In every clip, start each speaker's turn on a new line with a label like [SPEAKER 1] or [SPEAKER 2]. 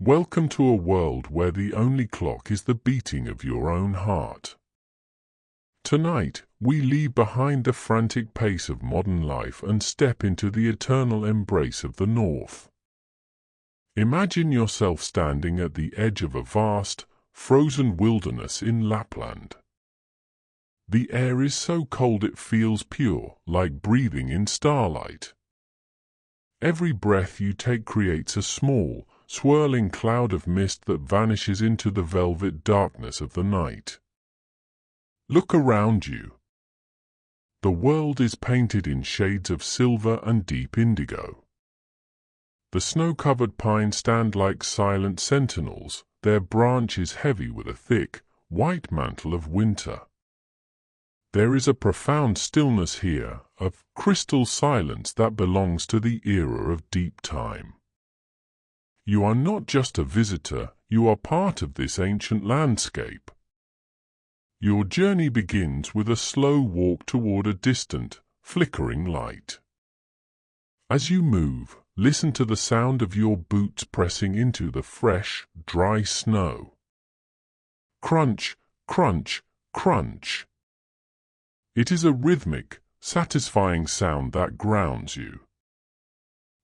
[SPEAKER 1] Welcome to a world where the only clock is the beating of your own heart. Tonight, we leave behind the frantic pace of modern life and step into the eternal embrace of the North. Imagine yourself standing at the edge of a vast, frozen wilderness in Lapland. The air is so cold it feels pure, like breathing in starlight. Every breath you take creates a small, swirling cloud of mist that vanishes into the velvet darkness of the night. Look around you. The world is painted in shades of silver and deep indigo. The snow-covered pines stand like silent sentinels, their branches heavy with a thick, white mantle of winter. There is a profound stillness here, a crystal silence that belongs to the era of deep time. You are not just a visitor, you are part of this ancient landscape. Your journey begins with a slow walk toward a distant, flickering light. As you move, listen to the sound of your boots pressing into the fresh, dry snow. Crunch, crunch, crunch. It is a rhythmic, satisfying sound that grounds you.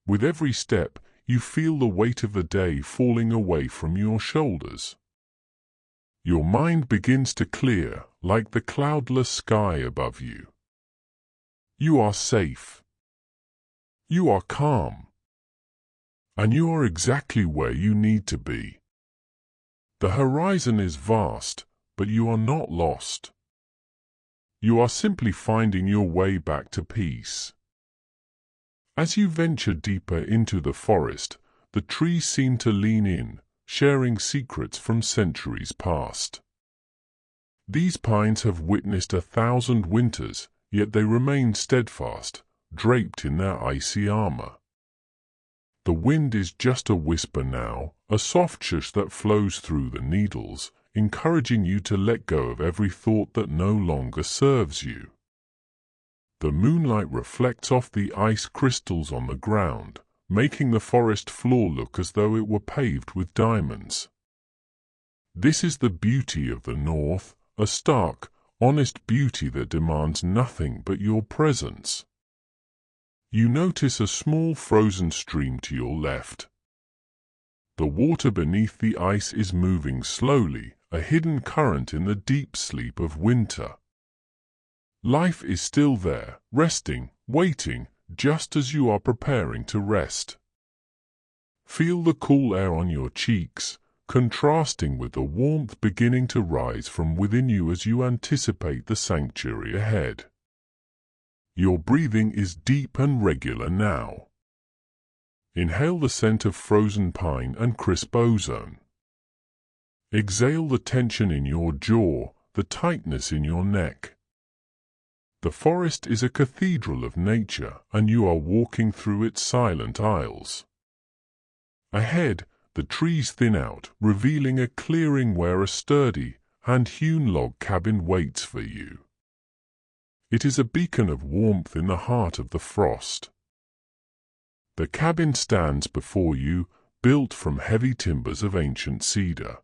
[SPEAKER 1] With every step, you feel the weight of the day falling away from your shoulders. Your mind begins to clear, like the cloudless sky above you. You are safe. You are calm. And you are exactly where you need to be. The horizon is vast, but you are not lost. You are simply finding your way back to peace. As you venture deeper into the forest, the trees seem to lean in, sharing secrets from centuries past. These pines have witnessed 1,000 winters, yet they remain steadfast, draped in their icy armor. The wind is just a whisper now, a soft shush that flows through the needles, encouraging you to let go of every thought that no longer serves you. The moonlight reflects off the ice crystals on the ground, making the forest floor look as though it were paved with diamonds. This is the beauty of the North, a stark, honest beauty that demands nothing but your presence. You notice a small frozen stream to your left. The water beneath the ice is moving slowly, a hidden current in the deep sleep of winter. Life is still there, resting, waiting, just as you are preparing to rest. Feel the cool air on your cheeks, contrasting with the warmth beginning to rise from within you as you anticipate the sanctuary ahead. Your breathing is deep and regular now. Inhale the scent of frozen pine and crisp ozone. Exhale the tension in your jaw, the tightness in your neck. The forest is a cathedral of nature, and you are walking through its silent aisles. Ahead, the trees thin out, revealing a clearing where a sturdy, hand-hewn log cabin waits for you. It is a beacon of warmth in the heart of the frost. The cabin stands before you, built from heavy timbers of ancient cedar.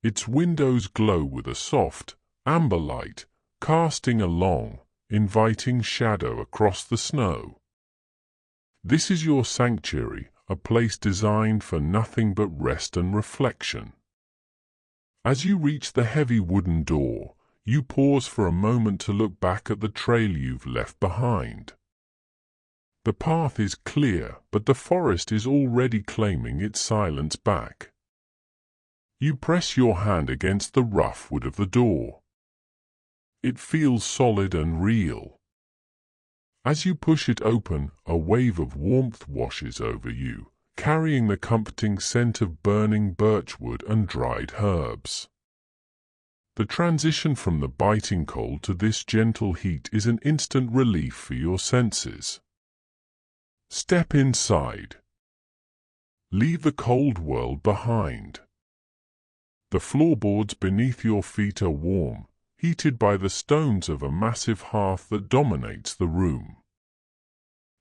[SPEAKER 1] Its windows glow with a soft, amber light, casting a long, inviting shadow across the snow. This is your sanctuary, a place designed for nothing but rest and reflection. As you reach the heavy wooden door, you pause for a moment to look back at the trail you've left behind. The path is clear, but the forest is already claiming its silence back. You press your hand against the rough wood of the door. It feels solid and real. As you push it open, a wave of warmth washes over you, carrying the comforting scent of burning birchwood and dried herbs. The transition from the biting cold to this gentle heat is an instant relief for your senses. Step inside. Leave the cold world behind. The floorboards beneath your feet are warm, heated by the stones of a massive hearth that dominates the room.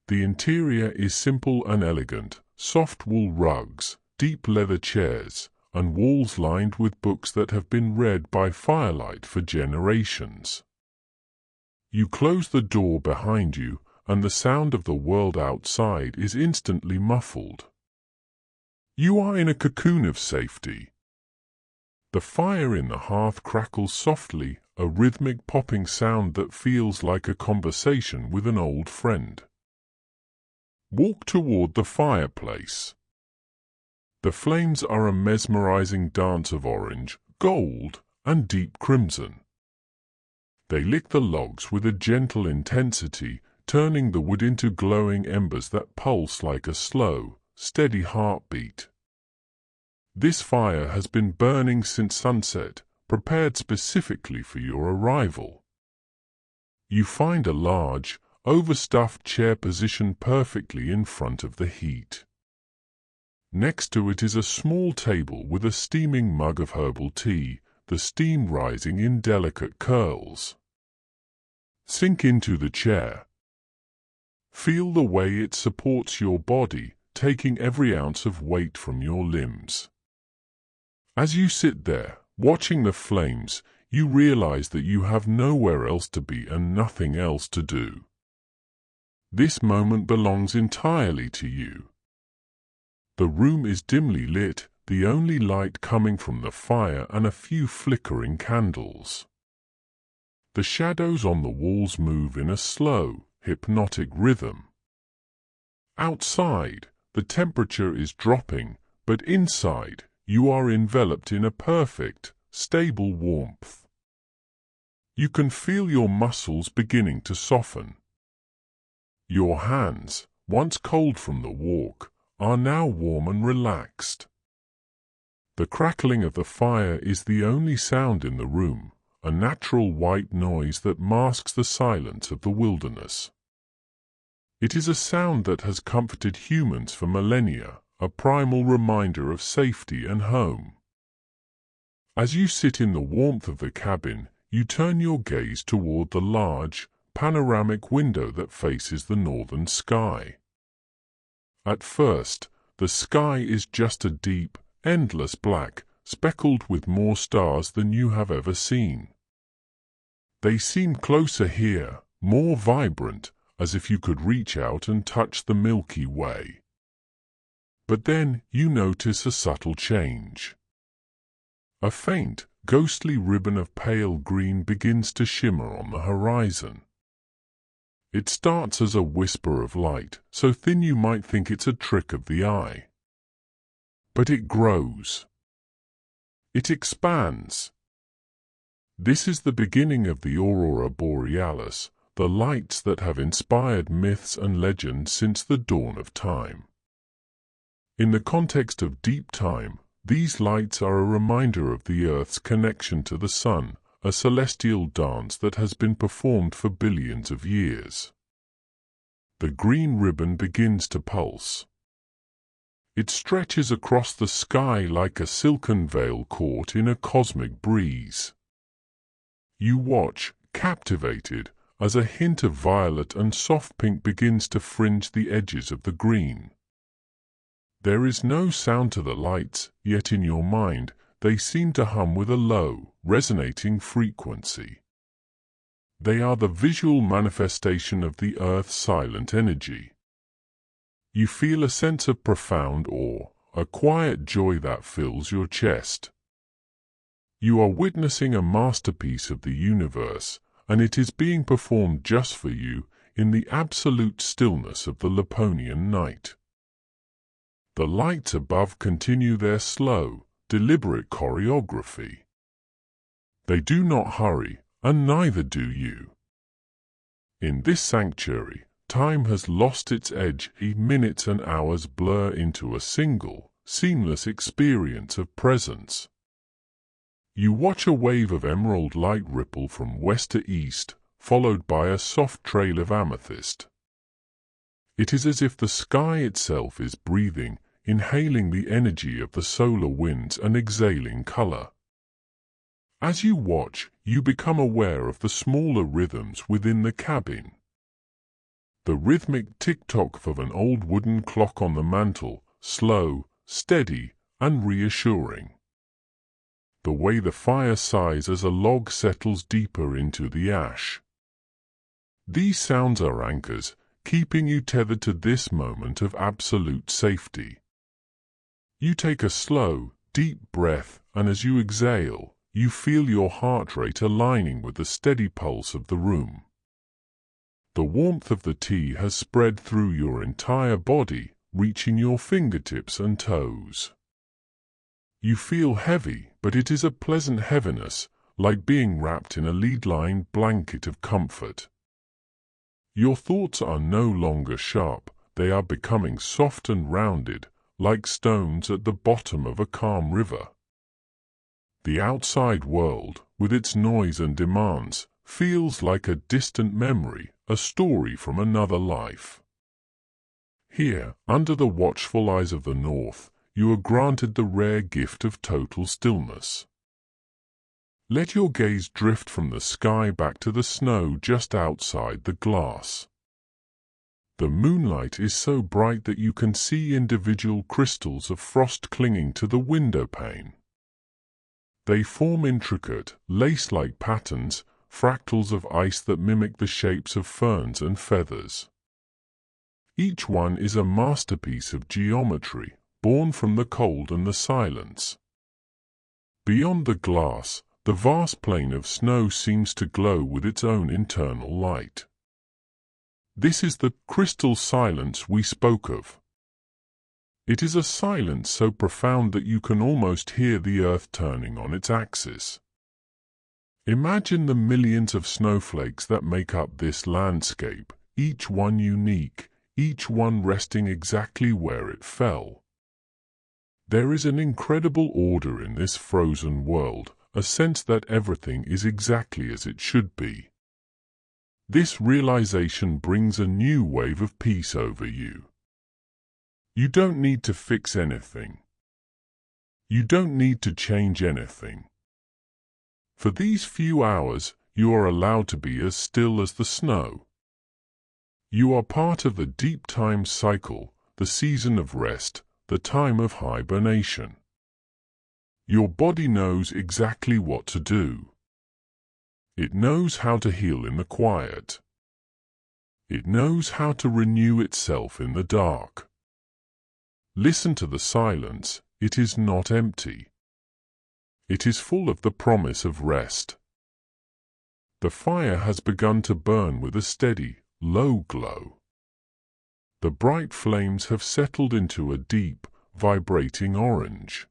[SPEAKER 1] The interior is simple and elegant, soft wool rugs, deep leather chairs, and walls lined with books that have been read by firelight for generations. You close the door behind you, and the sound of the world outside is instantly muffled. You are in a cocoon of safety. The fire in the hearth crackles softly, a rhythmic popping sound that feels like a conversation with an old friend. Walk toward the fireplace. The flames are a mesmerizing dance of orange, gold, and deep crimson. They lick the logs with a gentle intensity, turning the wood into glowing embers that pulse like a slow, steady heartbeat. This fire has been burning since sunset, prepared specifically for your arrival. You find a large, overstuffed chair positioned perfectly in front of the heat. Next to it is a small table with a steaming mug of herbal tea, the steam rising in delicate curls. Sink into the chair. Feel the way it supports your body, taking every ounce of weight from your limbs. As you sit there, watching the flames, you realize that you have nowhere else to be and nothing else to do. This moment belongs entirely to you. The room is dimly lit, the only light coming from the fire and a few flickering candles. The shadows on the walls move in a slow, hypnotic rhythm. Outside, the temperature is dropping, but inside, you are enveloped in a perfect, stable warmth. You can feel your muscles beginning to soften. Your hands, once cold from the walk, are now warm and relaxed. The crackling of the fire is the only sound in the room, a natural white noise that masks the silence of the wilderness. It is a sound that has comforted humans for millennia, a primal reminder of safety and home. As you sit in the warmth of the cabin, you turn your gaze toward the large, panoramic window that faces the northern sky. At first, the sky is just a deep, endless black, speckled with more stars than you have ever seen. They seem closer here, more vibrant, as if you could reach out and touch the Milky Way. But then you notice a subtle change. A faint, ghostly ribbon of pale green begins to shimmer on the horizon. It starts as a whisper of light, so thin you might think it's a trick of the eye. But it grows. It expands. This is the beginning of the Aurora Borealis, the lights that have inspired myths and legends since the dawn of time. In the context of deep time, these lights are a reminder of the Earth's connection to the sun, a celestial dance that has been performed for billions of years. The green ribbon begins to pulse. It stretches across the sky like a silken veil caught in a cosmic breeze. You watch, captivated, as a hint of violet and soft pink begins to fringe the edges of the green. There is no sound to the lights, yet in your mind, they seem to hum with a low, resonating frequency. They are the visual manifestation of the Earth's silent energy. You feel a sense of profound awe, a quiet joy that fills your chest. You are witnessing a masterpiece of the universe, and it is being performed just for you in the absolute stillness of the Laponian night. The lights above continue their slow, deliberate choreography. They do not hurry, and neither do you. In this sanctuary, time has lost its edge. Minutes and hours blur into a single, seamless experience of presence. You watch a wave of emerald light ripple from west to east, followed by a soft trail of amethyst. It is as if the sky itself is breathing, inhaling the energy of the solar winds and exhaling color. As you watch, you become aware of the smaller rhythms within the cabin. The rhythmic tick-tock of an old wooden clock on the mantel, slow, steady, and reassuring. The way the fire sighs as a log settles deeper into the ash. These sounds are anchors, keeping you tethered to this moment of absolute safety. You take a slow, deep breath, and as you exhale, you feel your heart rate aligning with the steady pulse of the room. The warmth of the tea has spread through your entire body, reaching your fingertips and toes. You feel heavy, but it is a pleasant heaviness, like being wrapped in a lead-lined blanket of comfort. Your thoughts are no longer sharp, they are becoming soft and rounded, like stones at the bottom of a calm river. The outside world, with its noise and demands, feels like a distant memory, a story from another life. Here, under the watchful eyes of the north, you are granted the rare gift of total stillness. Let your gaze drift from the sky back to the snow just outside the glass. The moonlight is so bright that you can see individual crystals of frost clinging to the window pane. They form intricate, lace-like patterns, fractals of ice that mimic the shapes of ferns and feathers. Each one is a masterpiece of geometry, born from the cold and the silence. Beyond the glass, the vast plain of snow seems to glow with its own internal light. This is the crystal silence we spoke of. It is a silence so profound that you can almost hear the earth turning on its axis. Imagine the millions of snowflakes that make up this landscape, each one unique, each one resting exactly where it fell. There is an incredible order in this frozen world, a sense that everything is exactly as it should be. This realization brings a new wave of peace over you. You don't need to fix anything. You don't need to change anything. For these few hours, you are allowed to be as still as the snow. You are part of the deep time cycle, the season of rest, the time of hibernation. Your body knows exactly what to do. It knows how to heal in the quiet. It knows how to renew itself in the dark. Listen to the silence, it is not empty. It is full of the promise of rest. The fire has begun to burn with a steady, low glow. The bright flames have settled into a deep, vibrating orange.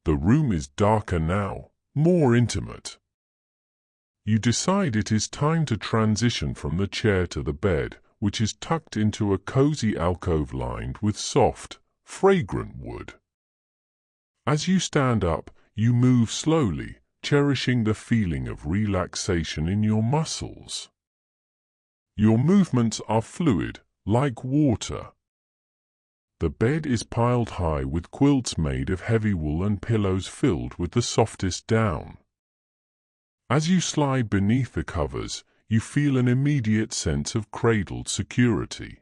[SPEAKER 1] The room is darker now, more intimate. You decide it is time to transition from the chair to the bed, which is tucked into a cozy alcove lined with soft, fragrant wood. As you stand up, you move slowly, cherishing the feeling of relaxation in your muscles. Your movements are fluid, like water. The bed is piled high with quilts made of heavy wool and pillows filled with the softest down. As you slide beneath the covers, you feel an immediate sense of cradled security.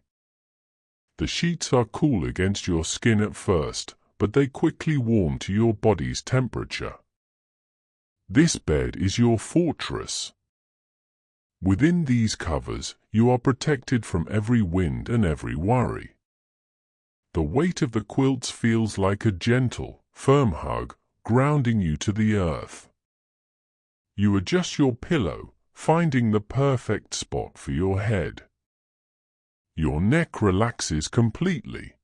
[SPEAKER 1] The sheets are cool against your skin at first, but they quickly warm to your body's temperature. This bed is your fortress. Within these covers, you are protected from every wind and every worry. The weight of the quilts feels like a gentle, firm hug, grounding you to the earth. You adjust your pillow, finding the perfect spot for your head. Your neck relaxes completely.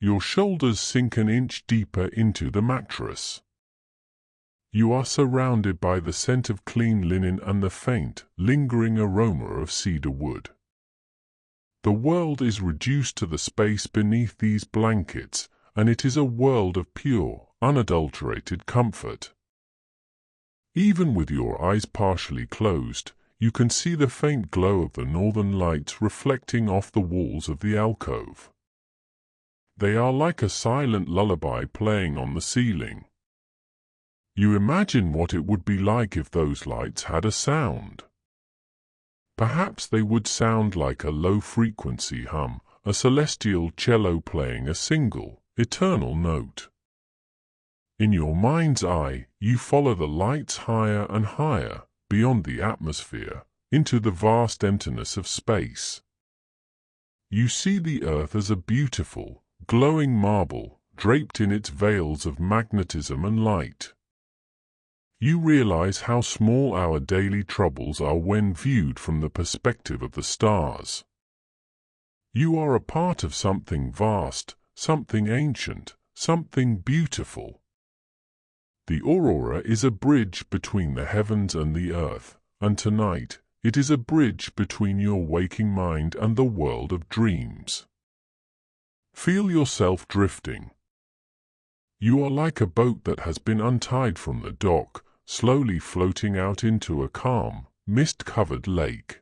[SPEAKER 1] Your shoulders sink an inch deeper into the mattress. You are surrounded by the scent of clean linen and the faint, lingering aroma of cedar wood. The world is reduced to the space beneath these blankets, and it is a world of pure, unadulterated comfort. Even with your eyes partially closed, you can see the faint glow of the northern lights reflecting off the walls of the alcove. They are like a silent lullaby playing on the ceiling. You imagine what it would be like if those lights had a sound. Perhaps they would sound like a low-frequency hum, a celestial cello playing a single, eternal note. In your mind's eye, you follow the lights higher and higher, beyond the atmosphere, into the vast emptiness of space. You see the earth as a beautiful, glowing marble, draped in its veils of magnetism and light. You realize how small our daily troubles are when viewed from the perspective of the stars. You are a part of something vast, something ancient, something beautiful. The Aurora is a bridge between the heavens and the earth, and tonight, it is a bridge between your waking mind and the world of dreams. Feel yourself drifting. You are like a boat that has been untied from the dock, slowly floating out into a calm, mist-covered lake.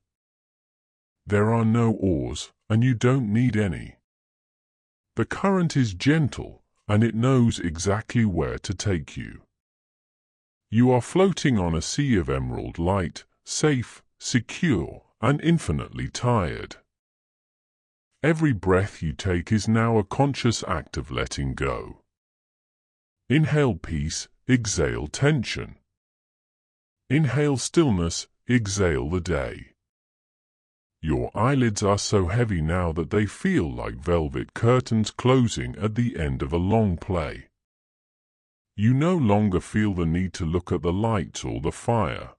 [SPEAKER 1] There are no oars, and you don't need any. The current is gentle, and it knows exactly where to take you. You are floating on a sea of emerald light, safe, secure, and infinitely tired. Every breath you take is now a conscious act of letting go. Inhale peace, exhale tension. Inhale stillness, exhale the day. Your eyelids are so heavy now that they feel like velvet curtains closing at the end of a long play. You no longer feel the need to look at the lights or the fire.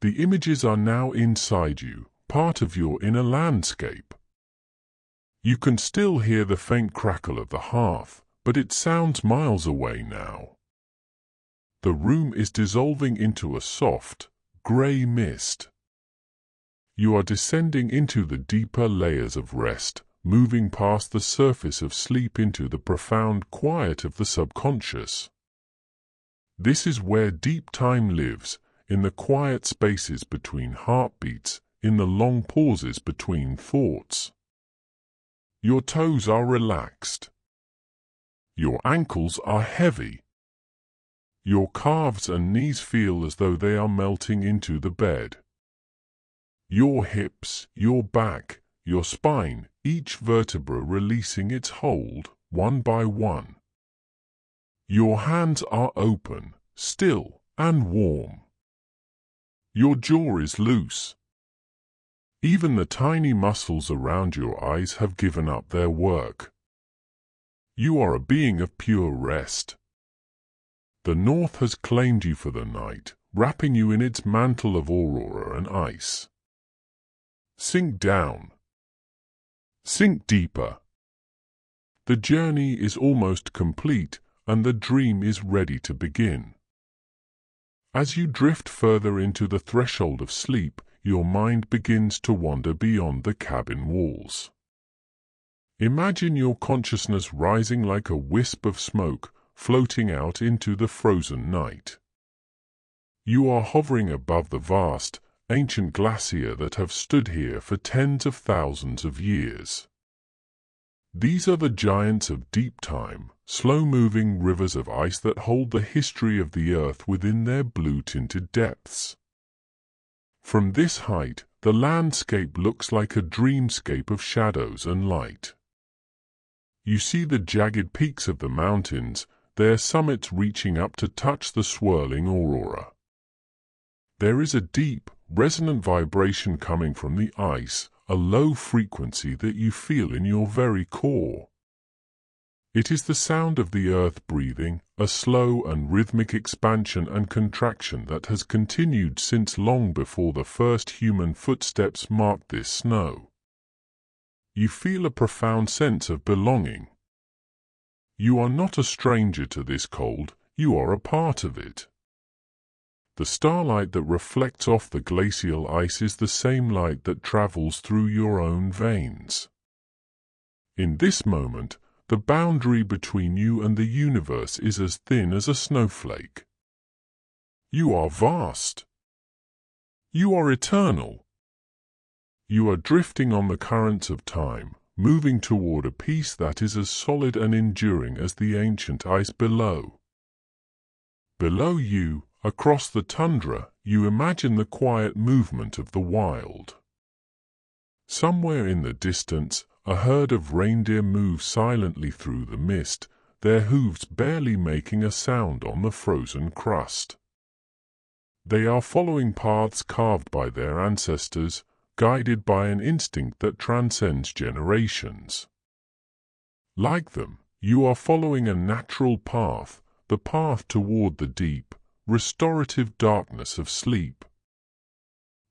[SPEAKER 1] The images are now inside you, part of your inner landscape. You can still hear the faint crackle of the hearth, but it sounds miles away now. The room is dissolving into a soft, grey mist. You are descending into the deeper layers of rest, moving past the surface of sleep into the profound quiet of the subconscious. This is where deep time lives, in the quiet spaces between heartbeats, in the long pauses between thoughts. Your toes are relaxed. Your ankles are heavy. Your calves and knees feel as though they are melting into the bed. Your hips, your back, your spine, each vertebra releasing its hold, one by one. Your hands are open, still, and warm. Your jaw is loose. Even the tiny muscles around your eyes have given up their work. You are a being of pure rest. The north has claimed you for the night, wrapping you in its mantle of aurora and ice. Sink down. Sink deeper. The journey is almost complete, and the dream is ready to begin. As you drift further into the threshold of sleep, your mind begins to wander beyond the cabin walls. Imagine your consciousness rising like a wisp of smoke, floating out into the frozen night. You are hovering above the vast, ancient glacier that have stood here for tens of thousands of years. These are the giants of deep time, slow-moving rivers of ice that hold the history of the earth within their blue-tinted depths. From this height, the landscape looks like a dreamscape of shadows and light. You see the jagged peaks of the mountains, their summits reaching up to touch the swirling aurora. There is a deep, resonant vibration coming from the ice, a low frequency that you feel in your very core. It is the sound of the earth breathing, a slow and rhythmic expansion and contraction that has continued since long before the first human footsteps marked this snow. You feel a profound sense of belonging. You are not a stranger to this cold, you are a part of it. The starlight that reflects off the glacial ice is the same light that travels through your own veins. In this moment, the boundary between you and the universe is as thin as a snowflake. You are vast. You are eternal. You are drifting on the currents of time, moving toward a peace that is as solid and enduring as the ancient ice below. Below you, across the tundra, you imagine the quiet movement of the wild. Somewhere in the distance, a herd of reindeer move silently through the mist, their hooves barely making a sound on the frozen crust. They are following paths carved by their ancestors, guided by an instinct that transcends generations. Like them, you are following a natural path, the path toward the deep, restorative darkness of sleep.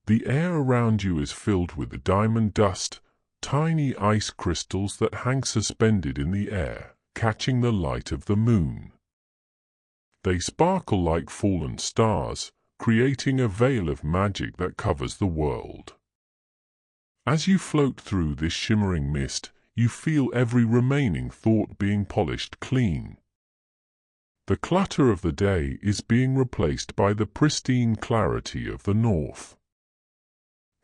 [SPEAKER 1] The air around you is filled with diamond dust, tiny ice crystals that hang suspended in the air, catching the light of the moon. They sparkle like fallen stars, creating a veil of magic that covers the world. As you float through this shimmering mist, you feel every remaining thought being polished clean. The clutter of the day is being replaced by the pristine clarity of the north.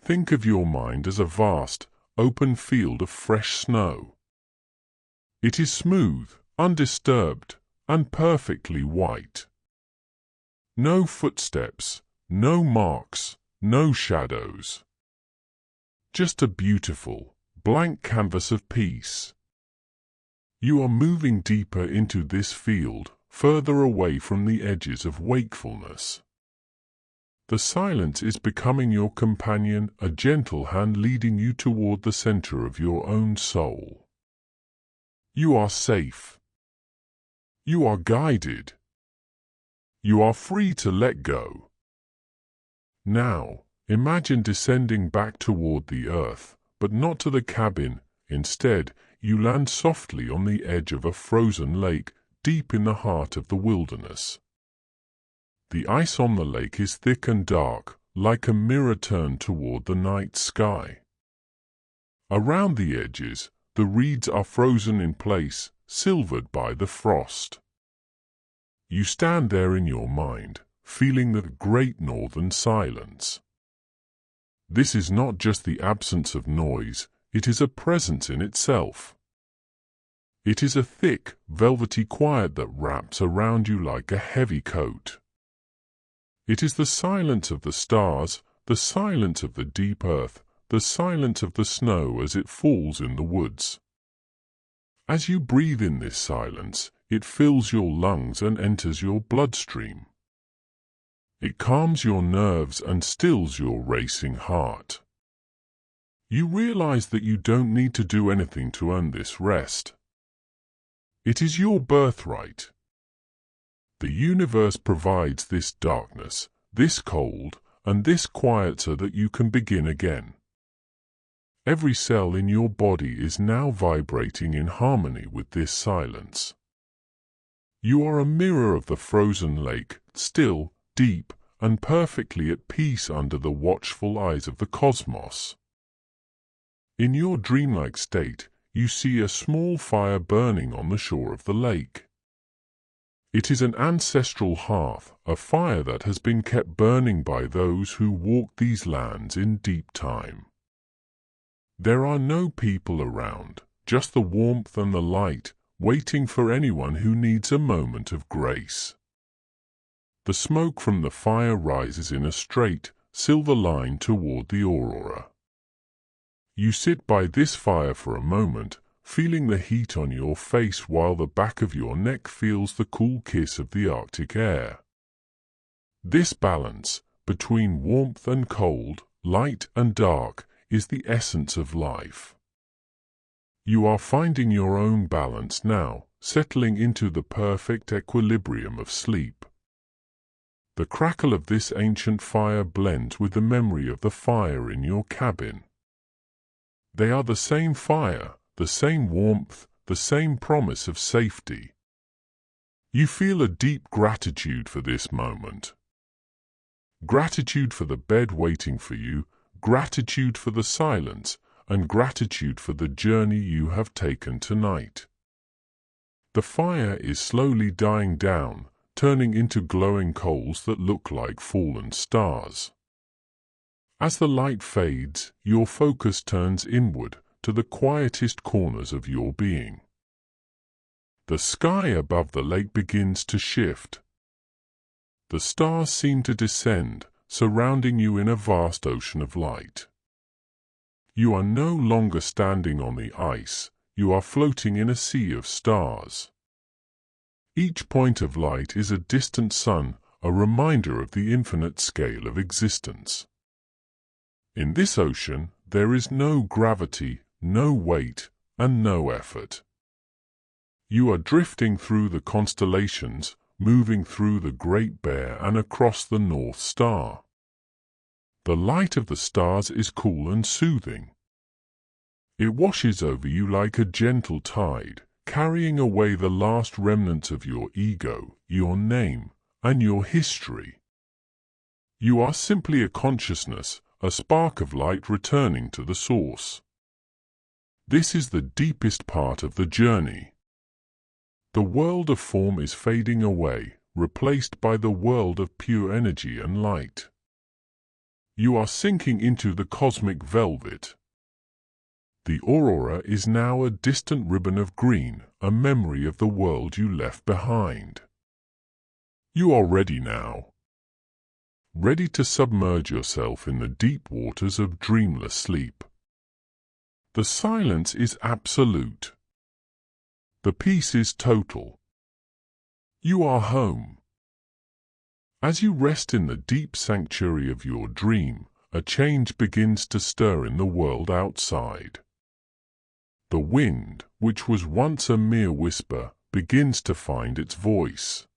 [SPEAKER 1] Think of your mind as a vast, open field of fresh snow. It is smooth, undisturbed, and perfectly white. No footsteps, no marks, no shadows. Just a beautiful, blank canvas of peace. You are moving deeper into this field, further away from the edges of wakefulness. The silence is becoming your companion, a gentle hand leading you toward the center of your own soul. You are safe. You are guided. You are free to let go. Now, imagine descending back toward the earth, but not to the cabin. Instead, you land softly on the edge of a frozen lake, deep in the heart of the wilderness. The ice on the lake is thick and dark, like a mirror turned toward the night sky. Around the edges, the reeds are frozen in place, silvered by the frost. You stand there in your mind, feeling the great northern silence. This is not just the absence of noise, it is a presence in itself. It is a thick, velvety quiet that wraps around you like a heavy coat. It is the silence of the stars, the silence of the deep earth, the silence of the snow as it falls in the woods. As you breathe in this silence, it fills your lungs and enters your bloodstream. It calms your nerves and stills your racing heart. You realize that you don't need to do anything to earn this rest. It is your birthright. The universe provides this darkness, this cold, and this quiet so that you can begin again. Every cell in your body is now vibrating in harmony with this silence. You are a mirror of the frozen lake, still, deep, and perfectly at peace under the watchful eyes of the cosmos. In your dreamlike state, you see a small fire burning on the shore of the lake. It is an ancestral hearth, a fire that has been kept burning by those who walked these lands in deep time. There are no people around, just the warmth and the light, waiting for anyone who needs a moment of grace. The smoke from the fire rises in a straight, silver line toward the Aurora. You sit by this fire for a moment, feeling the heat on your face while the back of your neck feels the cool kiss of the Arctic air. This balance, between warmth and cold, light and dark, is the essence of life. You are finding your own balance now, settling into the perfect equilibrium of sleep. The crackle of this ancient fire blends with the memory of the fire in your cabin. They are the same fire, the same warmth, the same promise of safety. You feel a deep gratitude for this moment. Gratitude for the bed waiting for you, gratitude for the silence, and gratitude for the journey you have taken tonight. The fire is slowly dying down, turning into glowing coals that look like fallen stars. As the light fades, your focus turns inward, to the quietest corners of your being. The sky above the lake begins to shift. The stars seem to descend, surrounding you in a vast ocean of light. You are no longer standing on the ice, you are floating in a sea of stars. Each point of light is a distant sun, a reminder of the infinite scale of existence. In this ocean, there is no gravity, no weight, and no effort. You are drifting through the constellations, moving through the Great Bear and across the North Star. The light of the stars is cool and soothing. It washes over you like a gentle tide, carrying away the last remnants of your ego, your name, and your history. You are simply a consciousness, a spark of light returning to the source. This is the deepest part of the journey. The world of form is fading away, replaced by the world of pure energy and light. You are sinking into the cosmic velvet. The Aurora is now a distant ribbon of green, a memory of the world you left behind. You are ready now. Ready to submerge yourself in the deep waters of dreamless sleep. The silence is absolute. The peace is total. You are home. As you rest in the deep sanctuary of your dream, a change begins to stir in the world outside. The wind, which was once a mere whisper, begins to find its voice.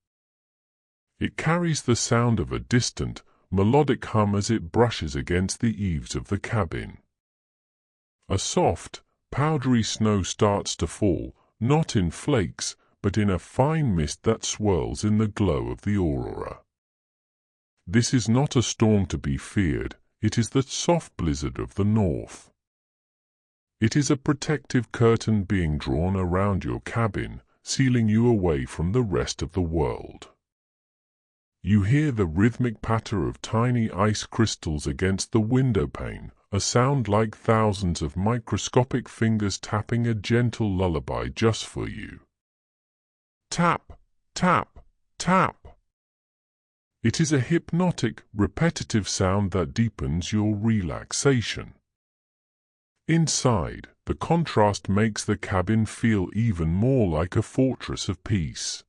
[SPEAKER 1] It carries the sound of a distant, melodic hum as it brushes against the eaves of the cabin. A soft, powdery snow starts to fall, not in flakes, but in a fine mist that swirls in the glow of the aurora. This is not a storm to be feared, it is the soft blizzard of the north. It is a protective curtain being drawn around your cabin, sealing you away from the rest of the world. You hear the rhythmic patter of tiny ice crystals against the windowpane, a sound like thousands of microscopic fingers tapping a gentle lullaby just for you. Tap, tap, tap. It is a hypnotic, repetitive sound that deepens your relaxation. Inside, the contrast makes the cabin feel even more like a fortress of peace.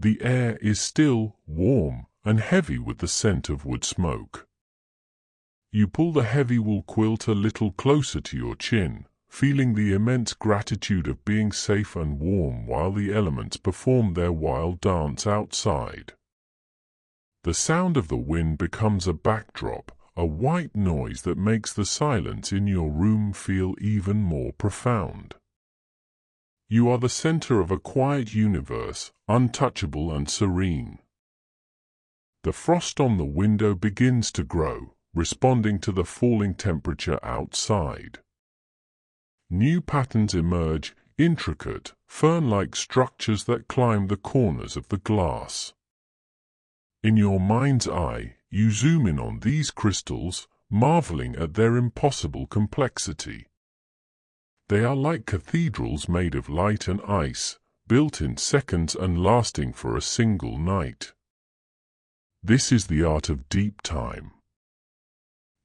[SPEAKER 1] The air is still, warm, and heavy with the scent of wood smoke. You pull the heavy wool quilt a little closer to your chin, feeling the immense gratitude of being safe and warm while the elements perform their wild dance outside. The sound of the wind becomes a backdrop, a white noise that makes the silence in your room feel even more profound. You are the center of a quiet universe, untouchable and serene. The frost on the window begins to grow, responding to the falling temperature outside. New patterns emerge, intricate, fern-like structures that climb the corners of the glass. In your mind's eye, you zoom in on these crystals, marveling at their impossible complexity. They are like cathedrals made of light and ice, built in seconds and lasting for a single night. This is the art of deep time.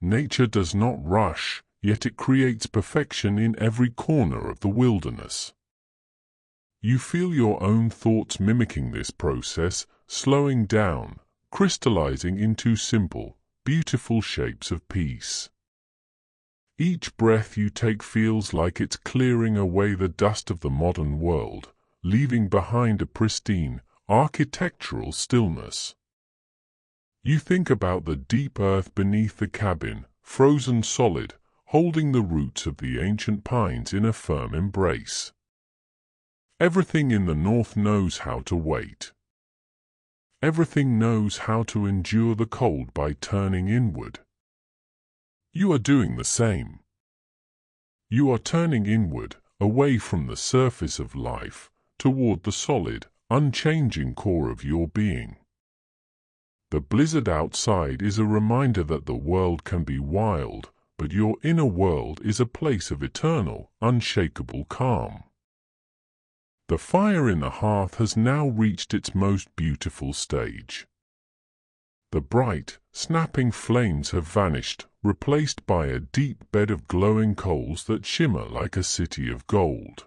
[SPEAKER 1] Nature does not rush, yet it creates perfection in every corner of the wilderness. You feel your own thoughts mimicking this process, slowing down, crystallizing into simple, beautiful shapes of peace. Each breath you take feels like it's clearing away the dust of the modern world, leaving behind a pristine, architectural stillness. You think about the deep earth beneath the cabin, frozen solid, holding the roots of the ancient pines in a firm embrace. Everything in the north knows how to wait. Everything knows how to endure the cold by turning inward. You are doing the same. You are turning inward, away from the surface of life, toward the solid, unchanging core of your being. The blizzard outside is a reminder that the world can be wild, but your inner world is a place of eternal, unshakable calm. The fire in the hearth has now reached its most beautiful stage. The bright, snapping flames have vanished, replaced by a deep bed of glowing coals that shimmer like a city of gold.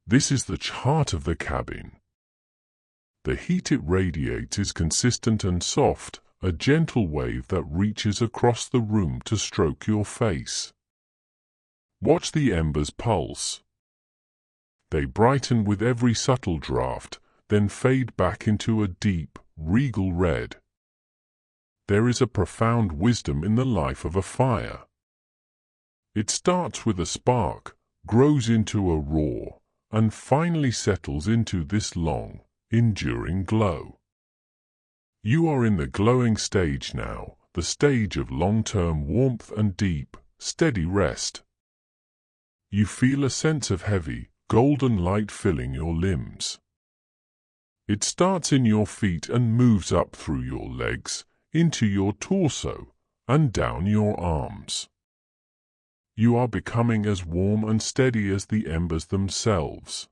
[SPEAKER 1] This is the heart of the cabin. The heat it radiates is consistent and soft, a gentle wave that reaches across the room to stroke your face. Watch the embers pulse. They brighten with every subtle draft, then fade back into a deep, regal red. There is a profound wisdom in the life of a fire. It starts with a spark, grows into a roar, and finally settles into this long, enduring glow. You are in the glowing stage now, the stage of long-term warmth and deep, steady rest. You feel a sense of heavy, golden light filling your limbs. It starts in your feet and moves up through your legs, into your torso, and down your arms. You are becoming as warm and steady as the embers themselves.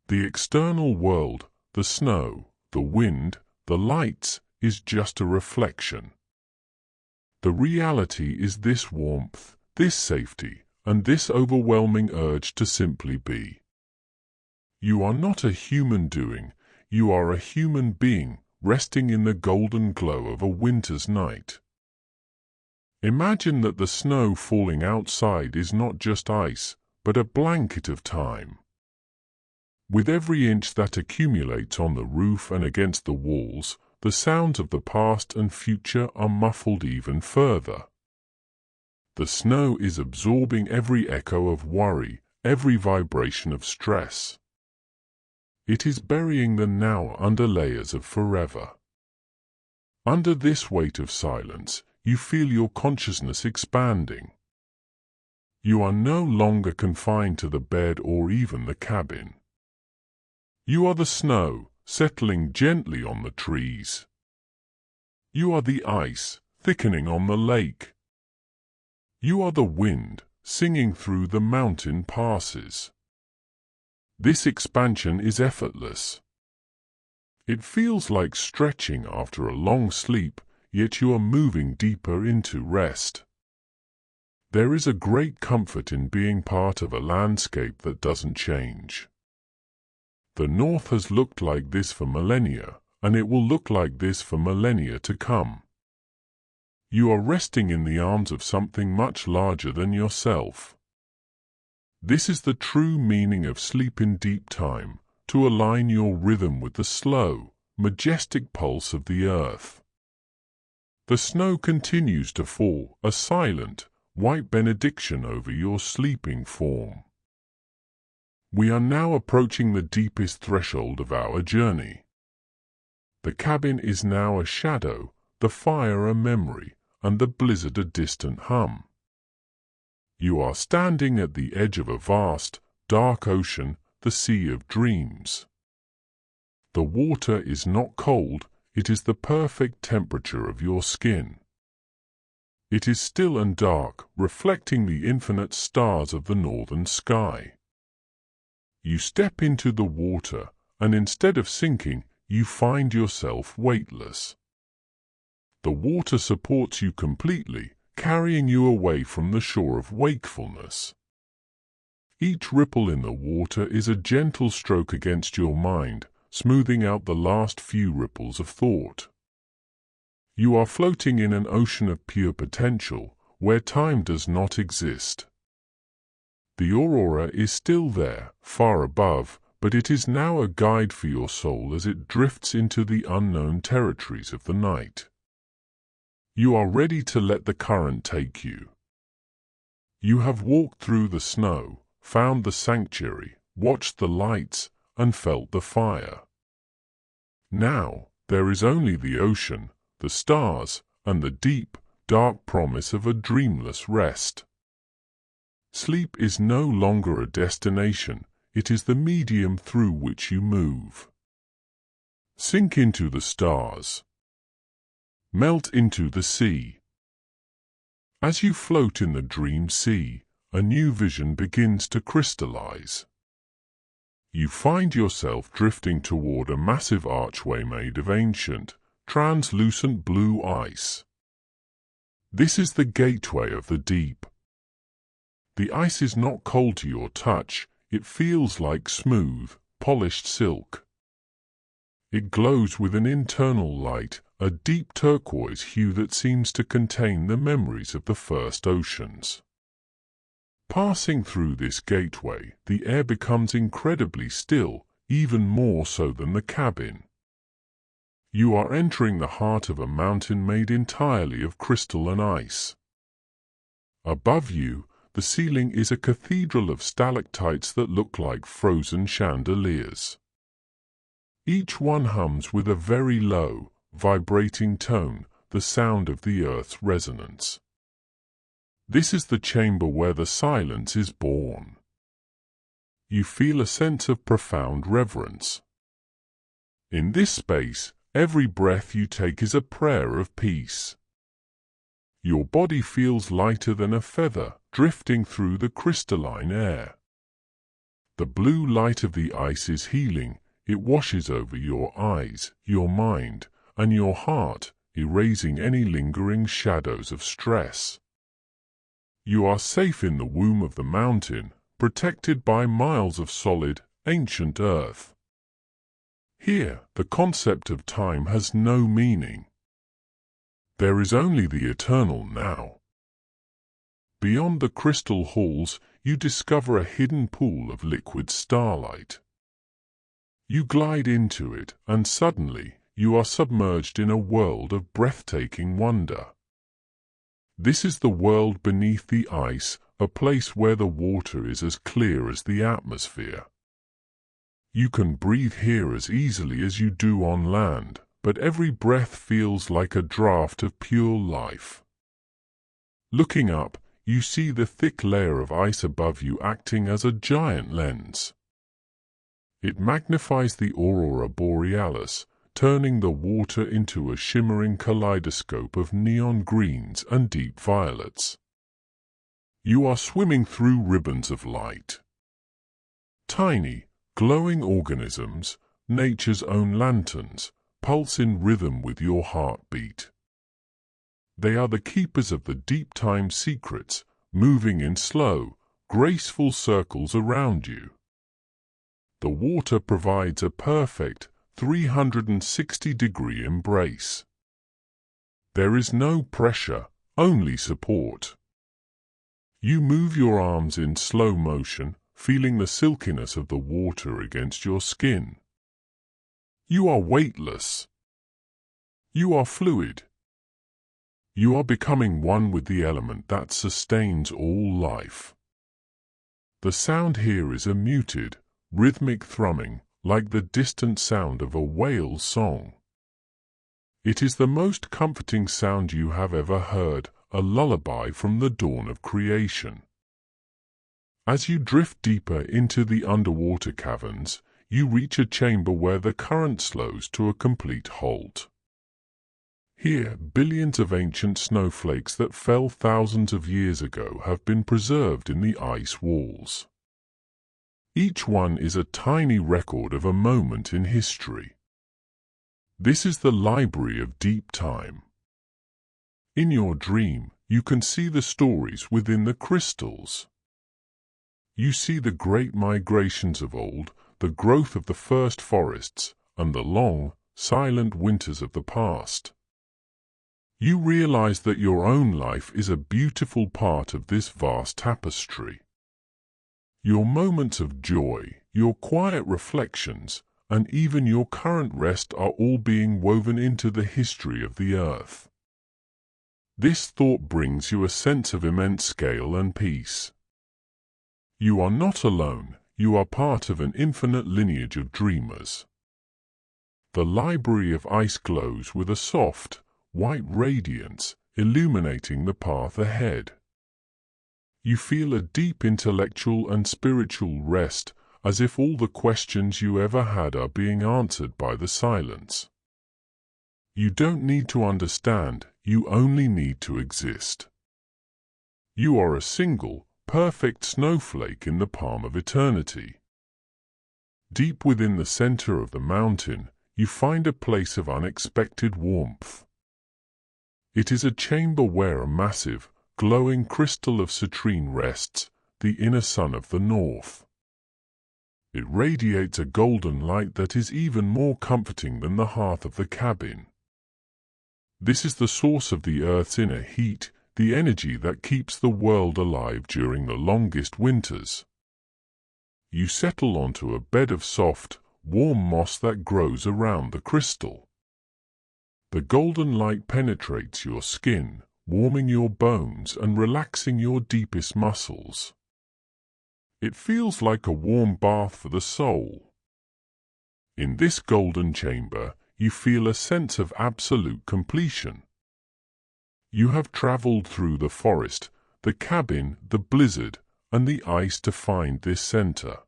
[SPEAKER 1] The external world, the snow, the wind, the lights, is just a reflection. The reality is this warmth, this safety, and this overwhelming urge to simply be. You are not a human doing, you are a human being, resting in the golden glow of a winter's night. Imagine that the snow falling outside is not just ice, but a blanket of time. With every inch that accumulates on the roof and against the walls, the sounds of the past and future are muffled even further. The snow is absorbing every echo of worry, every vibration of stress. It is burying the now under layers of forever. Under this weight of silence, you feel your consciousness expanding. You are no longer confined to the bed or even the cabin. You are the snow, settling gently on the trees. You are the ice, thickening on the lake. You are the wind, singing through the mountain passes. This expansion is effortless. It feels like stretching after a long sleep, yet you are moving deeper into rest. There is a great comfort in being part of a landscape that doesn't change. The North has looked like this for millennia, and it will look like this for millennia to come. You are resting in the arms of something much larger than yourself. This is the true meaning of sleep in deep time, to align your rhythm with the slow, majestic pulse of the earth. The snow continues to fall, a silent, white benediction over your sleeping form. We are now approaching the deepest threshold of our journey. The cabin is now a shadow, the fire a memory, and the blizzard a distant hum. You are standing at the edge of a vast, dark ocean, the sea of dreams. The water is not cold, it is the perfect temperature of your skin. It is still and dark, reflecting the infinite stars of the northern sky. You step into the water, and instead of sinking, you find yourself weightless. The water supports you completely, carrying you away from the shore of wakefulness. Each ripple in the water is a gentle stroke against your mind, smoothing out the last few ripples of thought. You are floating in an ocean of pure potential, where time does not exist. The Aurora is still there, far above, but it is now a guide for your soul as it drifts into the unknown territories of the night. You are ready to let the current take you. You have walked through the snow, found the sanctuary, watched the lights, and felt the fire. Now, there is only the ocean, the stars, and the deep, dark promise of a dreamless rest. Sleep is no longer a destination, it is the medium through which you move. Sink into the stars. Melt into the sea. As you float in the dream sea, a new vision begins to crystallize. You find yourself drifting toward a massive archway made of ancient, translucent blue ice. This is the gateway of the deep. The ice is not cold to your touch, it feels like smooth, polished silk. It glows with an internal light, a deep turquoise hue that seems to contain the memories of the first oceans. Passing through this gateway, the air becomes incredibly still, even more so than the cabin. You are entering the heart of a mountain made entirely of crystal and ice. Above you, the ceiling is a cathedral of stalactites that look like frozen chandeliers. Each one hums with a very low, vibrating tone, the sound of the earth's resonance. This is the chamber where the silence is born. You feel a sense of profound reverence. In this space, every breath you take is a prayer of peace. Your body feels lighter than a feather, drifting through the crystalline air. The blue light of the ice is healing. It washes over your eyes, your mind, and your heart, erasing any lingering shadows of stress. You are safe in the womb of the mountain, protected by miles of solid, ancient earth. Here, the concept of time has no meaning. There is only the eternal now. Beyond the crystal halls, you discover a hidden pool of liquid starlight. You glide into it, and suddenly, you are submerged in a world of breathtaking wonder. This is the world beneath the ice, a place where the water is as clear as the atmosphere. You can breathe here as easily as you do on land, but every breath feels like a draught of pure life. Looking up, you see the thick layer of ice above you acting as a giant lens. It magnifies the Aurora Borealis, turning the water into a shimmering kaleidoscope of neon greens and deep violets. You are swimming through ribbons of light. Tiny, glowing organisms, nature's own lanterns, pulse in rhythm with your heartbeat. They are the keepers of the deep time secrets, moving in slow, graceful circles around you. The water provides a perfect 360-degree embrace. There is no pressure, only support. You move your arms in slow motion, feeling the silkiness of the water against your skin. You are weightless. You are fluid. You are becoming one with the element that sustains all life. The sound here is a muted, rhythmic thrumming, like the distant sound of a whale's song. It is the most comforting sound you have ever heard, a lullaby from the dawn of creation. As you drift deeper into the underwater caverns, you reach a chamber where the current slows to a complete halt. Here, billions of ancient snowflakes that fell thousands of years ago have been preserved in the ice walls. Each one is a tiny record of a moment in history. This is the library of deep time. In your dream, you can see the stories within the crystals. You see the great migrations of old, the growth of the first forests, and the long, silent winters of the past. You realize that your own life is a beautiful part of this vast tapestry. Your moments of joy, your quiet reflections, and even your current rest are all being woven into the history of the earth. This thought brings you a sense of immense scale and peace. You are not alone, you are part of an infinite lineage of dreamers. The library of ice glows with a soft, white radiance, illuminating the path ahead. You feel a deep intellectual and spiritual rest, as if all the questions you ever had are being answered by the silence. You don't need to understand, you only need to exist. You are a single, perfect snowflake in the palm of eternity. Deep within the center of the mountain, you find a place of unexpected warmth. It is a chamber where a massive, glowing crystal of citrine rests, the inner sun of the north. It radiates a golden light that is even more comforting than the hearth of the cabin. This is the source of the Earth's inner heat, the energy that keeps the world alive during the longest winters. You settle onto a bed of soft, warm moss that grows around the crystal. The golden light penetrates your skin, warming your bones and relaxing your deepest muscles. It feels like a warm bath for the soul. In this golden chamber, you feel a sense of absolute completion. You have traveled through the forest, the cabin, the blizzard, and the ice to find this center.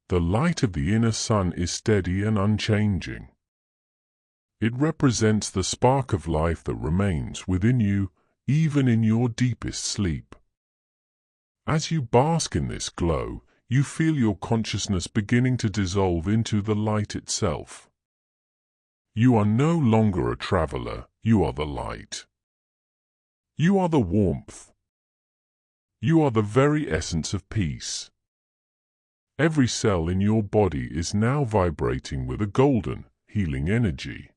[SPEAKER 1] The light of the inner sun is steady and unchanging. It represents the spark of life that remains within you, even in your deepest sleep. As you bask in this glow, you feel your consciousness beginning to dissolve into the light itself. You are no longer a traveler, you are the light. You are the warmth. You are the very essence of peace. Every cell in your body is now vibrating with a golden, healing energy.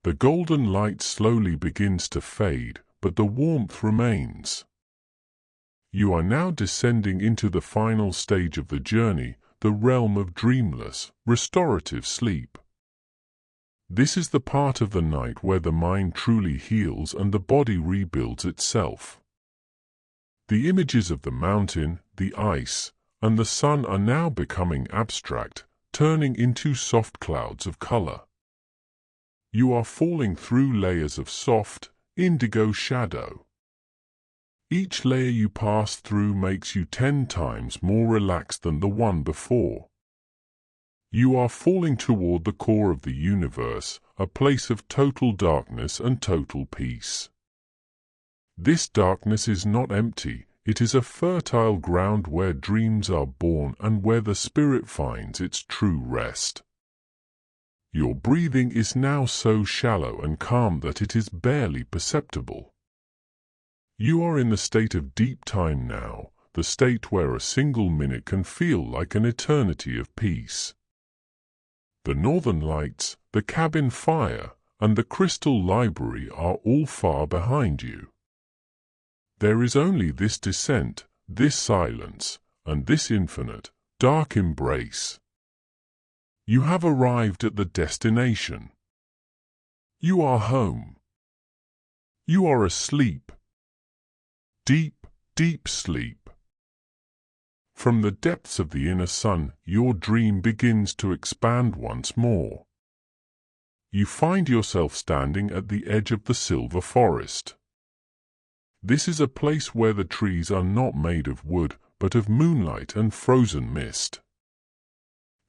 [SPEAKER 1] The golden light slowly begins to fade, but the warmth remains. You are now descending into the final stage of the journey, the realm of dreamless, restorative sleep. This is the part of the night where the mind truly heals and the body rebuilds itself. The images of the mountain, the ice, and the sun are now becoming abstract, turning into soft clouds of color. You are falling through layers of soft, indigo shadow. Each layer you pass through makes you 10 times more relaxed than the one before. You are falling toward the core of the universe, a place of total darkness and total peace. This darkness is not empty, it is a fertile ground where dreams are born and where the spirit finds its true rest. Your breathing is now so shallow and calm that it is barely perceptible. You are in the state of deep time now, the state where a single minute can feel like an eternity of peace. The northern lights, the cabin fire, and the crystal library are all far behind you. There is only this descent, this silence, and this infinite, dark embrace. You have arrived at the destination. You are home. You are asleep. Deep, deep sleep. From the depths of the inner sun, your dream begins to expand once more. You find yourself standing at the edge of the silver forest. This is a place where the trees are not made of wood, but of moonlight and frozen mist.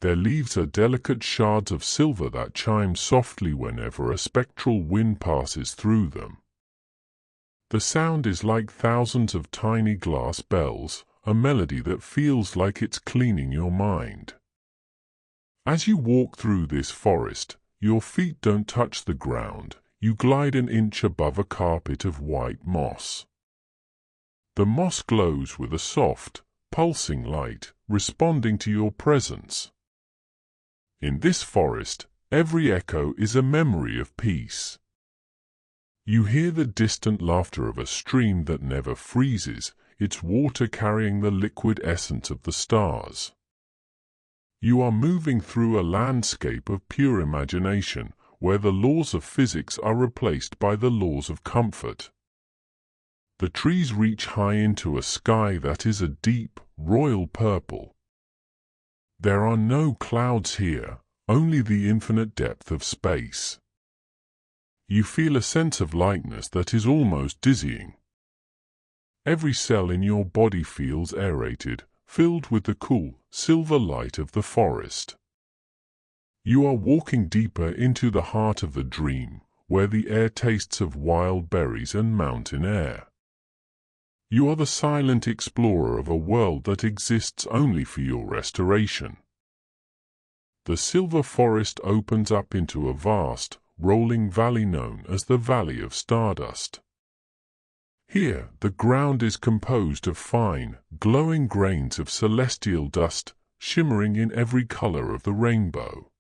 [SPEAKER 1] Their leaves are delicate shards of silver that chime softly whenever a spectral wind passes through them. The sound is like thousands of tiny glass bells, a melody that feels like it's cleaning your mind. As you walk through this forest, your feet don't touch the ground, you glide an inch above a carpet of white moss. The moss glows with a soft, pulsing light, responding to your presence. In this forest, every echo is a memory of peace. You hear the distant laughter of a stream that never freezes, its water carrying the liquid essence of the stars. You are moving through a landscape of pure imagination, where the laws of physics are replaced by the laws of comfort. The trees reach high into a sky that is a deep, royal purple. There are no clouds here, only the infinite depth of space. You feel a sense of lightness that is almost dizzying. Every cell in your body feels aerated, filled with the cool, silver light of the forest. You are walking deeper into the heart of the dream, where the air tastes of wild berries and mountain air. You are the silent explorer of a world that exists only for your restoration. The silver forest opens up into a vast, rolling valley known as the Valley of Stardust. Here, the ground is composed of fine, glowing grains of celestial dust, shimmering in every color of the rainbow.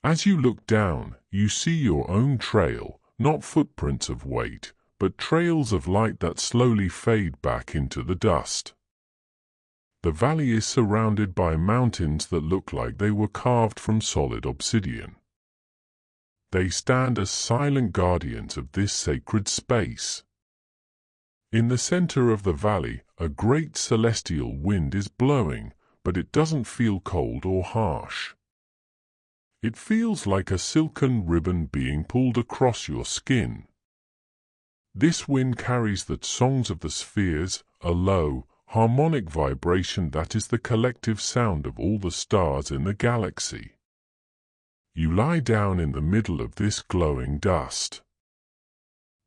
[SPEAKER 1] As you look down, you see your own trail, not footprints of weight, but trails of light that slowly fade back into the dust. The valley is surrounded by mountains that look like they were carved from solid obsidian. They stand as silent guardians of this sacred space. In the center of the valley, a great celestial wind is blowing, but it doesn't feel cold or harsh. It feels like a silken ribbon being pulled across your skin. This wind carries the songs of the spheres, a low, harmonic vibration that is the collective sound of all the stars in the galaxy. You lie down in the middle of this glowing dust.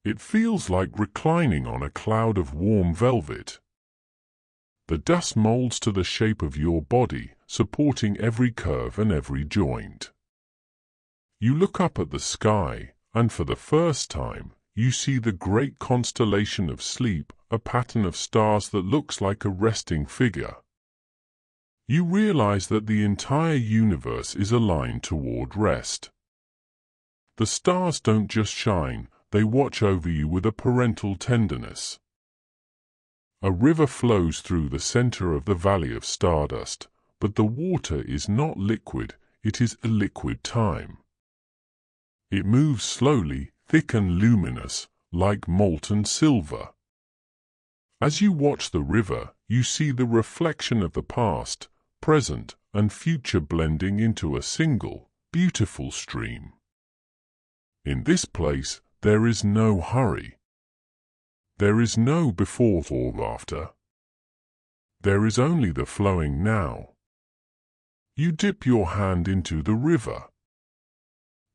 [SPEAKER 1] It feels like reclining on a cloud of warm velvet. The dust molds to the shape of your body, supporting every curve and every joint. You look up at the sky, and for the first time, you see the great constellation of sleep, a pattern of stars that looks like a resting figure. You realize that the entire universe is aligned toward rest. The stars don't just shine, they watch over you with a parental tenderness. A river flows through the center of the Valley of Stardust, but the water is not liquid, it is a liquid time. It moves slowly, thick and luminous, like molten silver. As you watch the river, you see the reflection of the past, present, and future blending into a single, beautiful stream. In this place, there is no hurry. There is no before or after. There is only the flowing now. You dip your hand into the river.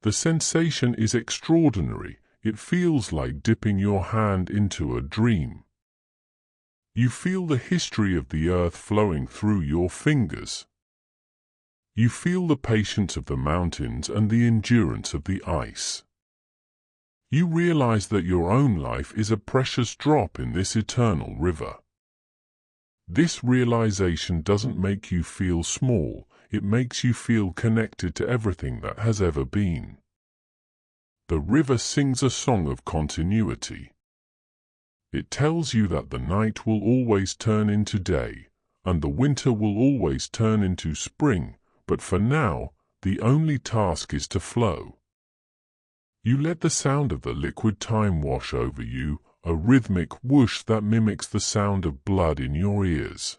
[SPEAKER 1] The sensation is extraordinary. It feels like dipping your hand into a dream. You feel the history of the earth flowing through your fingers. You feel the patience of the mountains and the endurance of the ice. You realize that your own life is a precious drop in this eternal river. This realization doesn't make you feel small, it makes you feel connected to everything that has ever been. The river sings a song of continuity. It tells you that the night will always turn into day, and the winter will always turn into spring, but for now, the only task is to flow. You let the sound of the liquid time wash over you, a rhythmic whoosh that mimics the sound of blood in your ears.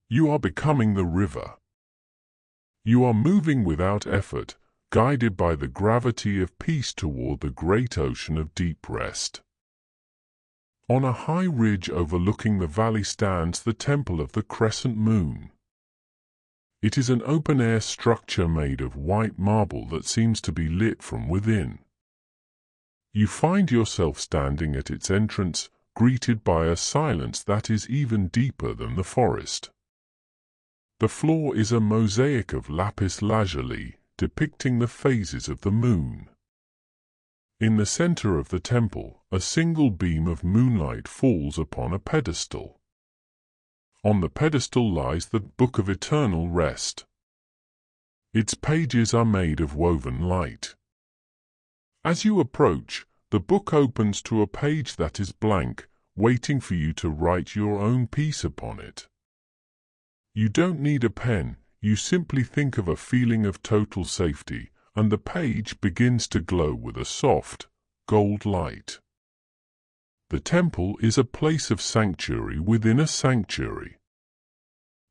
[SPEAKER 1] You are becoming the river. You are moving without effort, guided by the gravity of peace toward the great ocean of deep rest. On a high ridge overlooking the valley stands the Temple of the Crescent Moon. It is an open-air structure made of white marble that seems to be lit from within. You find yourself standing at its entrance, greeted by a silence that is even deeper than the forest. The floor is a mosaic of lapis lazuli, depicting the phases of the moon. In the center of the temple, a single beam of moonlight falls upon a pedestal. On the pedestal lies the Book of Eternal Rest. Its pages are made of woven light. As you approach, the book opens to a page that is blank, waiting for you to write your own piece upon it. You don't need a pen, you simply think of a feeling of total safety, and the page begins to glow with a soft, gold light. The temple is a place of sanctuary within a sanctuary.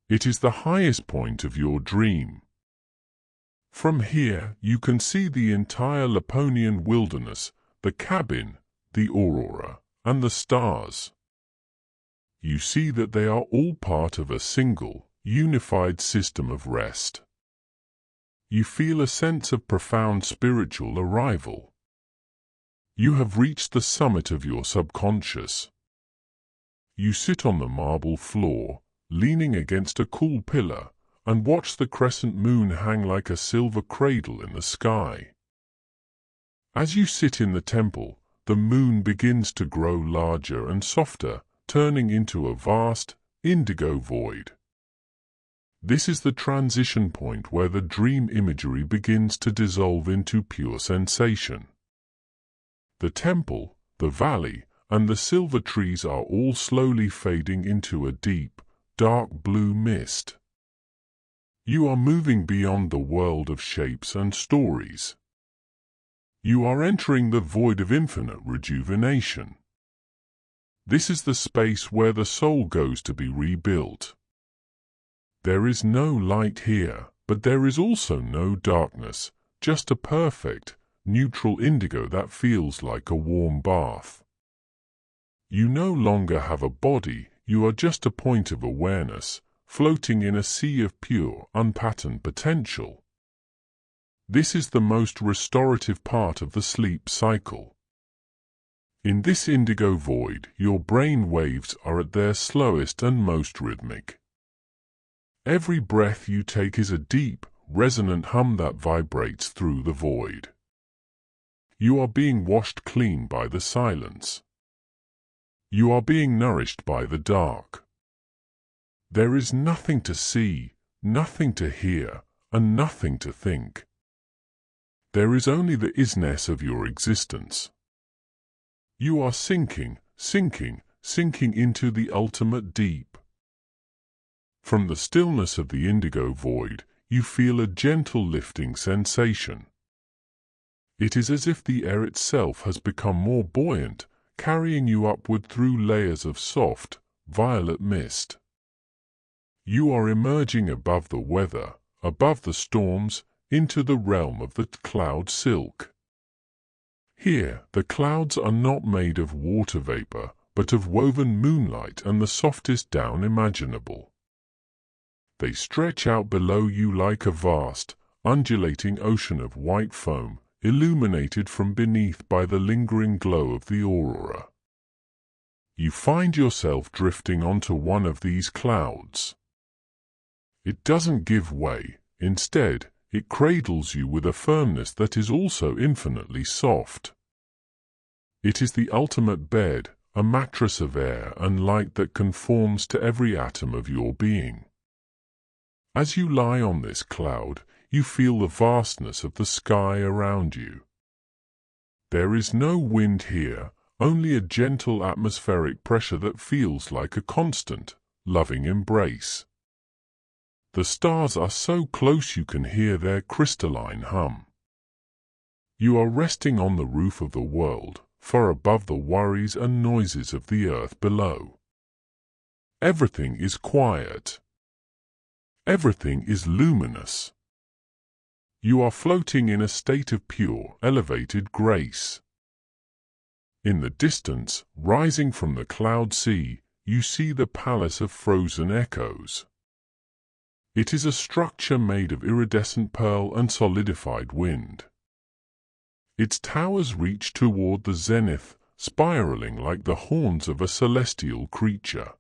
[SPEAKER 1] It is the highest point of your dream. From here, you can see the entire Laponian wilderness, the cabin, the Aurora, and the stars. You see that they are all part of a single, unified system of rest. You feel a sense of profound spiritual arrival. You have reached the summit of your subconscious. You sit on the marble floor, leaning against a cool pillar, and watch the crescent moon hang like a silver cradle in the sky. As you sit in the temple, the moon begins to grow larger and softer, turning into a vast, indigo void. This is the transition point where the dream imagery begins to dissolve into pure sensation. The temple, the valley, and the silver trees are all slowly fading into a deep, dark blue mist. You are moving beyond the world of shapes and stories. You are entering the void of infinite rejuvenation. This is the space where the soul goes to be rebuilt. There is no light here, but there is also no darkness, just a perfect, neutral indigo that feels like a warm bath. You no longer have a body, you are just a point of awareness, floating in a sea of pure, unpatterned potential. This is the most restorative part of the sleep cycle. In this indigo void, your brain waves are at their slowest and most rhythmic. Every breath you take is a deep, resonant hum that vibrates through the void. You are being washed clean by the silence. You are being nourished by the dark. There is nothing to see, nothing to hear, and nothing to think. There is only the isness of your existence. You are sinking, sinking, sinking into the ultimate deep. From the stillness of the indigo void, you feel a gentle lifting sensation. It is as if the air itself has become more buoyant, carrying you upward through layers of soft, violet mist. You are emerging above the weather, above the storms, into the realm of the cloud silk. Here, the clouds are not made of water vapor, but of woven moonlight and the softest down imaginable. They stretch out below you like a vast, undulating ocean of white foam, illuminated from beneath by the lingering glow of the aurora. You find yourself drifting onto one of these clouds. It doesn't give way, instead, it cradles you with a firmness that is also infinitely soft. It is the ultimate bed, a mattress of air and light that conforms to every atom of your being. As you lie on this cloud, you feel the vastness of the sky around you. There is no wind here, only a gentle atmospheric pressure that feels like a constant, loving embrace. The stars are so close you can hear their crystalline hum. You are resting on the roof of the world, far above the worries and noises of the earth below. Everything is quiet. Everything is luminous. You are floating in a state of pure, elevated grace. In the distance, rising from the cloud sea, you see the palace of frozen echoes. It is a structure made of iridescent pearl and solidified wind. Its towers reach toward the zenith, spiraling like the horns of a celestial creature.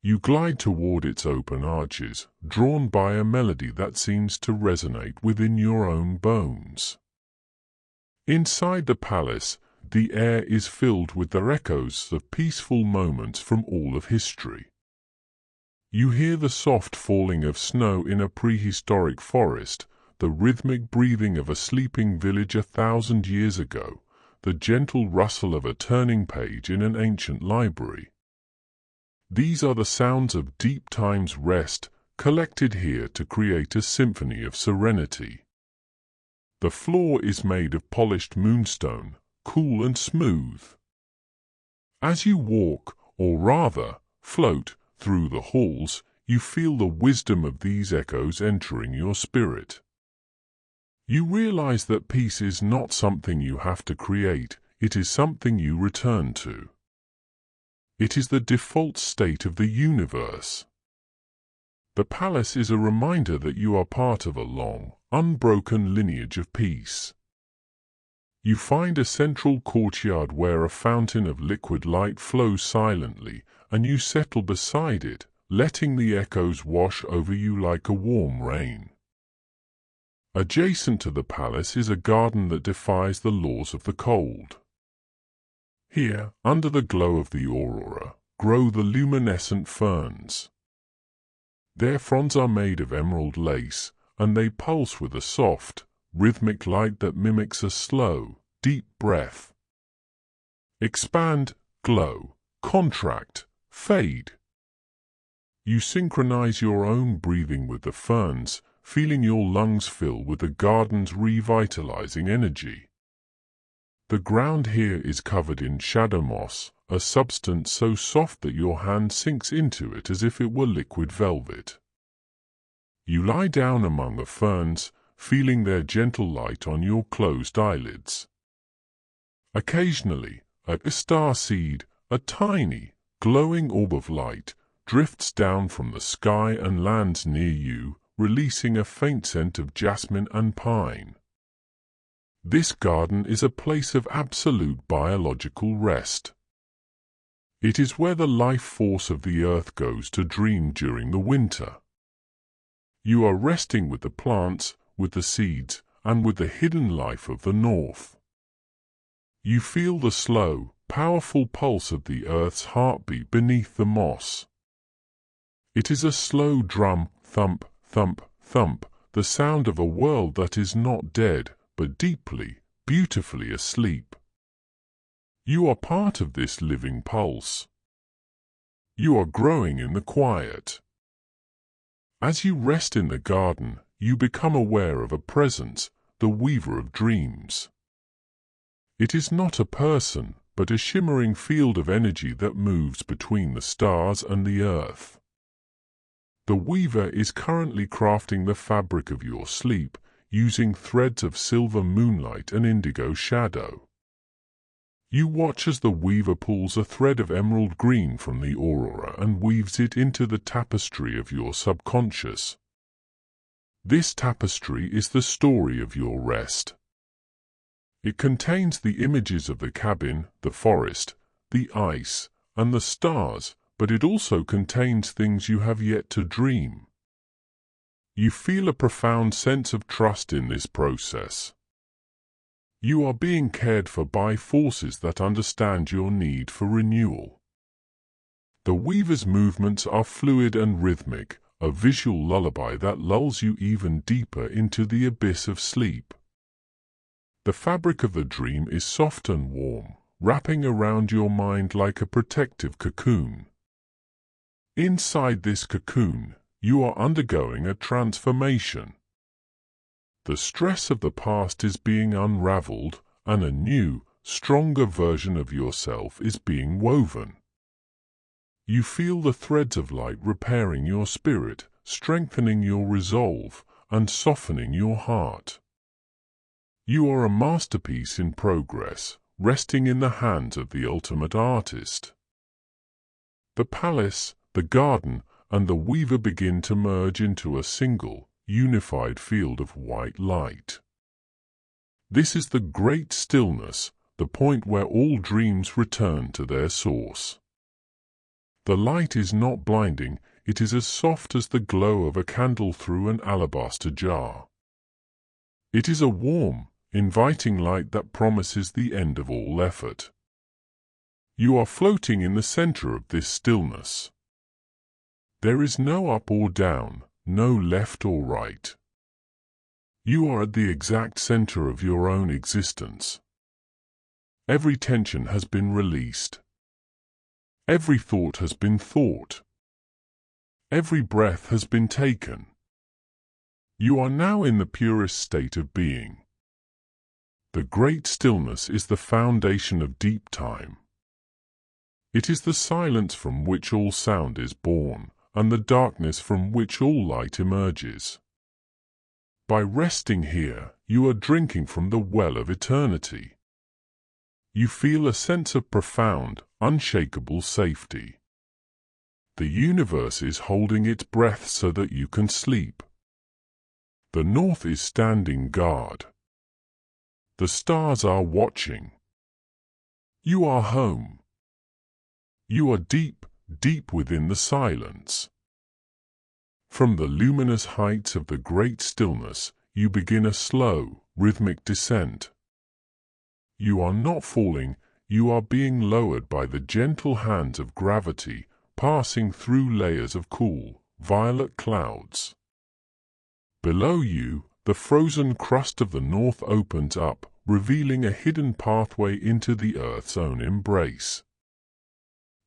[SPEAKER 1] You glide toward its open arches, drawn by a melody that seems to resonate within your own bones. Inside the palace, the air is filled with the echoes of peaceful moments from all of history. You hear the soft falling of snow in a prehistoric forest, the rhythmic breathing of a sleeping village 1,000 years ago, the gentle rustle of a turning page in an ancient library. These are the sounds of deep time's rest, collected here to create a symphony of serenity. The floor is made of polished moonstone, cool and smooth. As you walk, or rather, float, through the halls, you feel the wisdom of these echoes entering your spirit. You realize that peace is not something you have to create, it is something you return to. It is the default state of the universe. The palace is a reminder that you are part of a long, unbroken lineage of peace. You find a central courtyard where a fountain of liquid light flows silently, and you settle beside it, letting the echoes wash over you like a warm rain. Adjacent to the palace is a garden that defies the laws of the cold. Here, under the glow of the aurora, grow the luminescent ferns. Their fronds are made of emerald lace, and they pulse with a soft, rhythmic light that mimics a slow, deep breath. Expand, glow, contract, fade. You synchronize your own breathing with the ferns, feeling your lungs fill with the garden's revitalizing energy. The ground here is covered in shadow moss, a substance so soft that your hand sinks into it as if it were liquid velvet. You lie down among the ferns, feeling their gentle light on your closed eyelids. Occasionally, a star seed, a tiny, glowing orb of light, drifts down from the sky and lands near you, releasing a faint scent of jasmine and pine. This garden is a place of absolute biological rest. It is where the life force of the earth goes to dream during the winter. You are resting with the plants, with the seeds, and with the hidden life of the north. You feel the slow, powerful pulse of the earth's heartbeat beneath the moss. It is a slow drum, thump, thump, thump, the sound of a world that is not dead, but deeply, beautifully asleep. You are part of this living pulse. You are growing in the quiet. As you rest in the garden, you become aware of a presence, the weaver of dreams. It is not a person, but a shimmering field of energy that moves between the stars and the earth. The weaver is currently crafting the fabric of your sleep, using threads of silver moonlight and indigo shadow. You watch as the weaver pulls a thread of emerald green from the aurora and weaves it into the tapestry of your subconscious. This tapestry is the story of your rest. It contains the images of the cabin, the forest, the ice, and the stars, but it also contains things you have yet to dream. You feel a profound sense of trust in this process. You are being cared for by forces that understand your need for renewal. The weaver's movements are fluid and rhythmic, a visual lullaby that lulls you even deeper into the abyss of sleep. The fabric of the dream is soft and warm, wrapping around your mind like a protective cocoon. Inside this cocoon, you are undergoing a transformation. The stress of the past is being unraveled, and a new, stronger version of yourself is being woven. You feel the threads of light repairing your spirit, strengthening your resolve, and softening your heart. You are a masterpiece in progress, resting in the hands of the ultimate artist. The palace, the garden, and the weaver begin to merge into a single, unified field of white light. This is the great stillness, the point where all dreams return to their source. The light is not blinding, it is as soft as the glow of a candle through an alabaster jar. It is a warm, inviting light that promises the end of all effort. You are floating in the center of this stillness. There is no up or down, no left or right. You are at the exact center of your own existence. Every tension has been released. Every thought has been thought. Every breath has been taken. You are now in the purest state of being. The great stillness is the foundation of deep time. It is the silence from which all sound is born, and the darkness from which all light emerges. By resting here, you are drinking from the well of eternity. You feel a sense of profound, unshakable safety. The universe is holding its breath so that you can sleep. The north is standing guard. The stars are watching. You are home. You are deep, deep within the silence. From the luminous heights of the great stillness, you begin a slow, rhythmic descent. You are not falling, you are being lowered by the gentle hands of gravity, passing through layers of cool, violet clouds. Below you, the frozen crust of the north opens up, revealing a hidden pathway into the Earth's own embrace.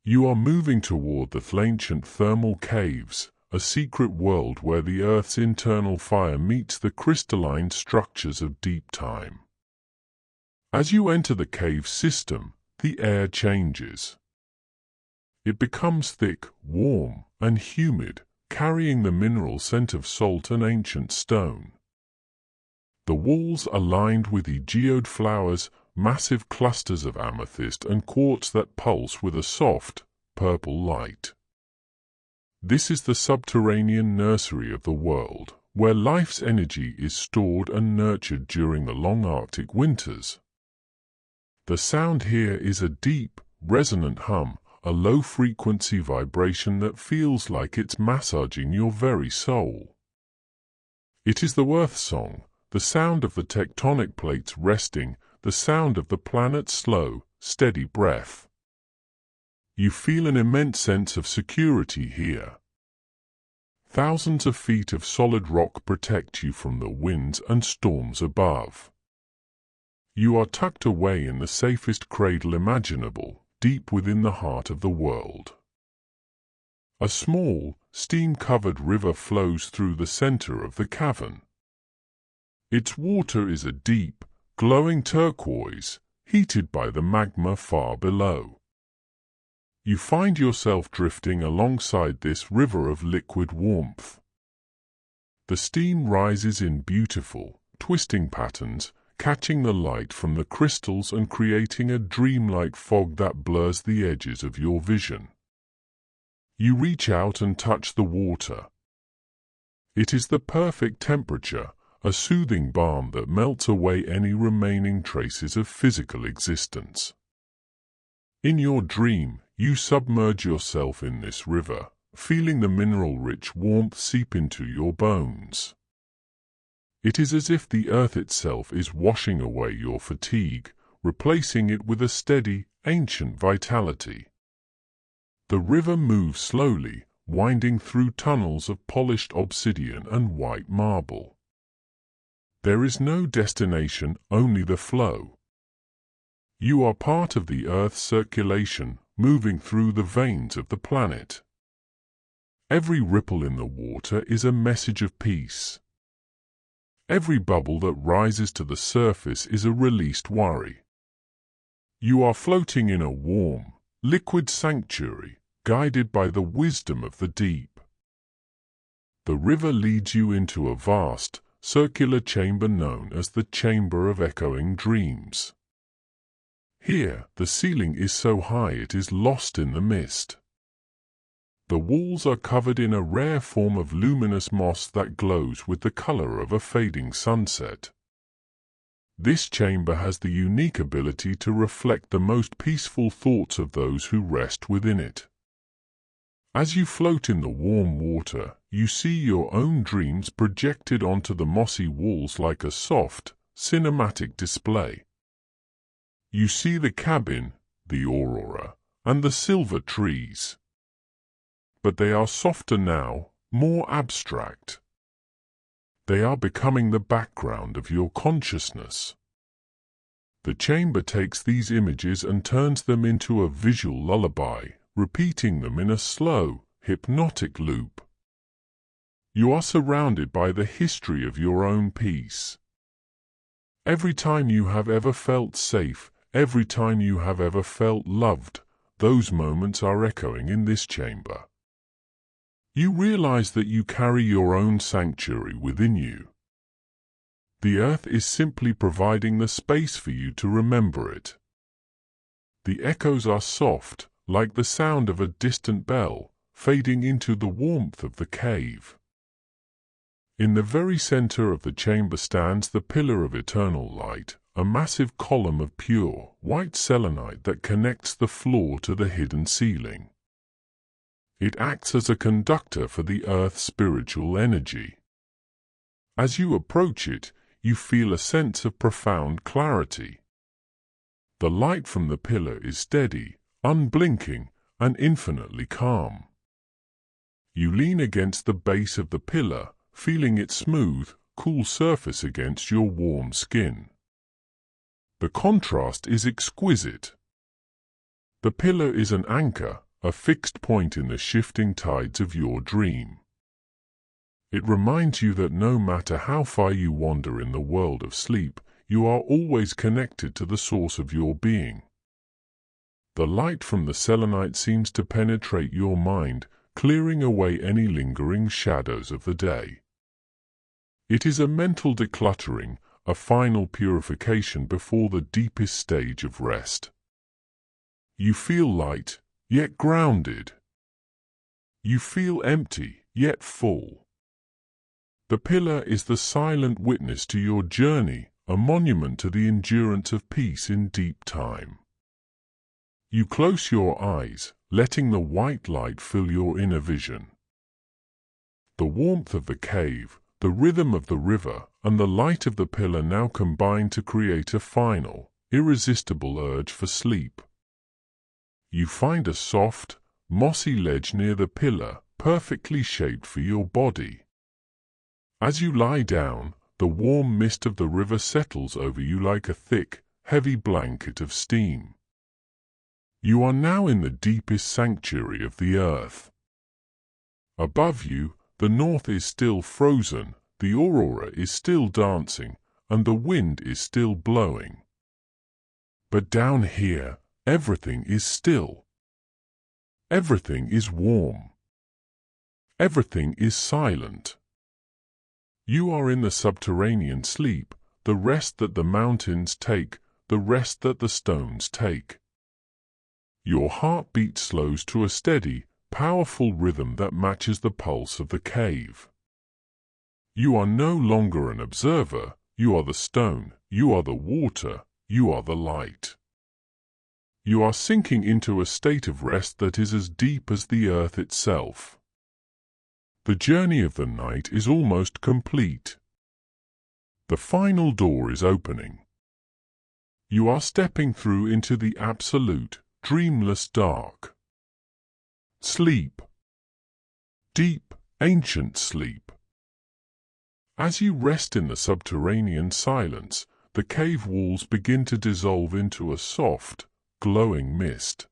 [SPEAKER 1] You are moving toward the ancient thermal caves, a secret world where the Earth's internal fire meets the crystalline structures of deep time. As you enter the cave system, the air changes. It becomes thick, warm, and humid, carrying the mineral scent of salt and ancient stone. The walls are lined with geode flowers, massive clusters of amethyst and quartz that pulse with a soft, purple light. This is the subterranean nursery of the world, where life's energy is stored and nurtured during the long Arctic winters. The sound here is a deep, resonant hum, a low-frequency vibration that feels like it's massaging your very soul. It is the Earth song, the sound of the tectonic plates resting, the sound of the planet's slow, steady breath. You feel an immense sense of security here. Thousands of feet of solid rock protect you from the winds and storms above. You are tucked away in the safest cradle imaginable, deep within the heart of the world. A small, steam-covered river flows through the center of the cavern. Its water is a deep, glowing turquoise, heated by the magma far below. You find yourself drifting alongside this river of liquid warmth. The steam rises in beautiful, twisting patterns, catching the light from the crystals and creating a dreamlike fog that blurs the edges of your vision. You reach out and touch the water. It is the perfect temperature, a soothing balm that melts away any remaining traces of physical existence. In your dream, you submerge yourself in this river, feeling the mineral-rich warmth seep into your bones. It is as if the earth itself is washing away your fatigue, replacing it with a steady, ancient vitality. The river moves slowly, winding through tunnels of polished obsidian and white marble. There is no destination, only the flow. You are part of the Earth's circulation, moving through the veins of the planet. Every ripple in the water is a message of peace. Every bubble that rises to the surface is a released worry. You are floating in a warm, liquid sanctuary, guided by the wisdom of the deep. The river leads you into a vast, circular chamber known as the Chamber of Echoing Dreams. Here, the ceiling is so high it is lost in the mist. The walls are covered in a rare form of luminous moss that glows with the color of a fading sunset. This chamber has the unique ability to reflect the most peaceful thoughts of those who rest within it. As you float in the warm water, you see your own dreams projected onto the mossy walls like a soft, cinematic display. You see the cabin, the Aurora, and the silver trees. But they are softer now, more abstract. They are becoming the background of your consciousness. The chamber takes these images and turns them into a visual lullaby, repeating them in a slow, hypnotic loop. You are surrounded by the history of your own peace. Every time you have ever felt safe, every time you have ever felt loved, those moments are echoing in this chamber. You realize that you carry your own sanctuary within you. The earth is simply providing the space for you to remember it. The echoes are soft, like the sound of a distant bell, fading into the warmth of the cave. In the very center of the chamber stands the pillar of eternal light, a massive column of pure, white selenite that connects the floor to the hidden ceiling. It acts as a conductor for the Earth's spiritual energy. As you approach it, you feel a sense of profound clarity. The light from the pillar is steady, unblinking, and infinitely calm. You lean against the base of the pillar, feeling its smooth, cool surface against your warm skin. The contrast is exquisite. The pillar is an anchor, a fixed point in the shifting tides of your dream. It reminds you that no matter how far you wander in the world of sleep, you are always connected to the source of your being. The light from the selenite seems to penetrate your mind, clearing away any lingering shadows of the day. It is a mental decluttering, a final purification before the deepest stage of rest. You feel light, yet grounded. You feel empty, yet full. The pillar is the silent witness to your journey, a monument to the endurance of peace in deep time. You close your eyes, letting the white light fill your inner vision. The warmth of the cave, the rhythm of the river, and the light of the pillar now combine to create a final, irresistible urge for sleep. You find a soft, mossy ledge near the pillar, perfectly shaped for your body. As you lie down, the warm mist of the river settles over you like a thick, heavy blanket of steam. You are now in the deepest sanctuary of the earth. Above you, the north is still frozen, the Aurora is still dancing, and the wind is still blowing. But down here, everything is still. Everything is warm. Everything is silent. You are in the subterranean sleep, the rest that the mountains take, the rest that the stones take. Your heartbeat slows to a steady, powerful rhythm that matches the pulse of the cave. You are no longer an observer, you are the stone, you are the water, you are the light. You are sinking into a state of rest that is as deep as the earth itself. The journey of the night is almost complete. The final door is opening. You are stepping through into the absolute, dreamless dark. Sleep. Deep, ancient sleep. As you rest in the subterranean silence, the cave walls begin to dissolve into a soft, glowing mist.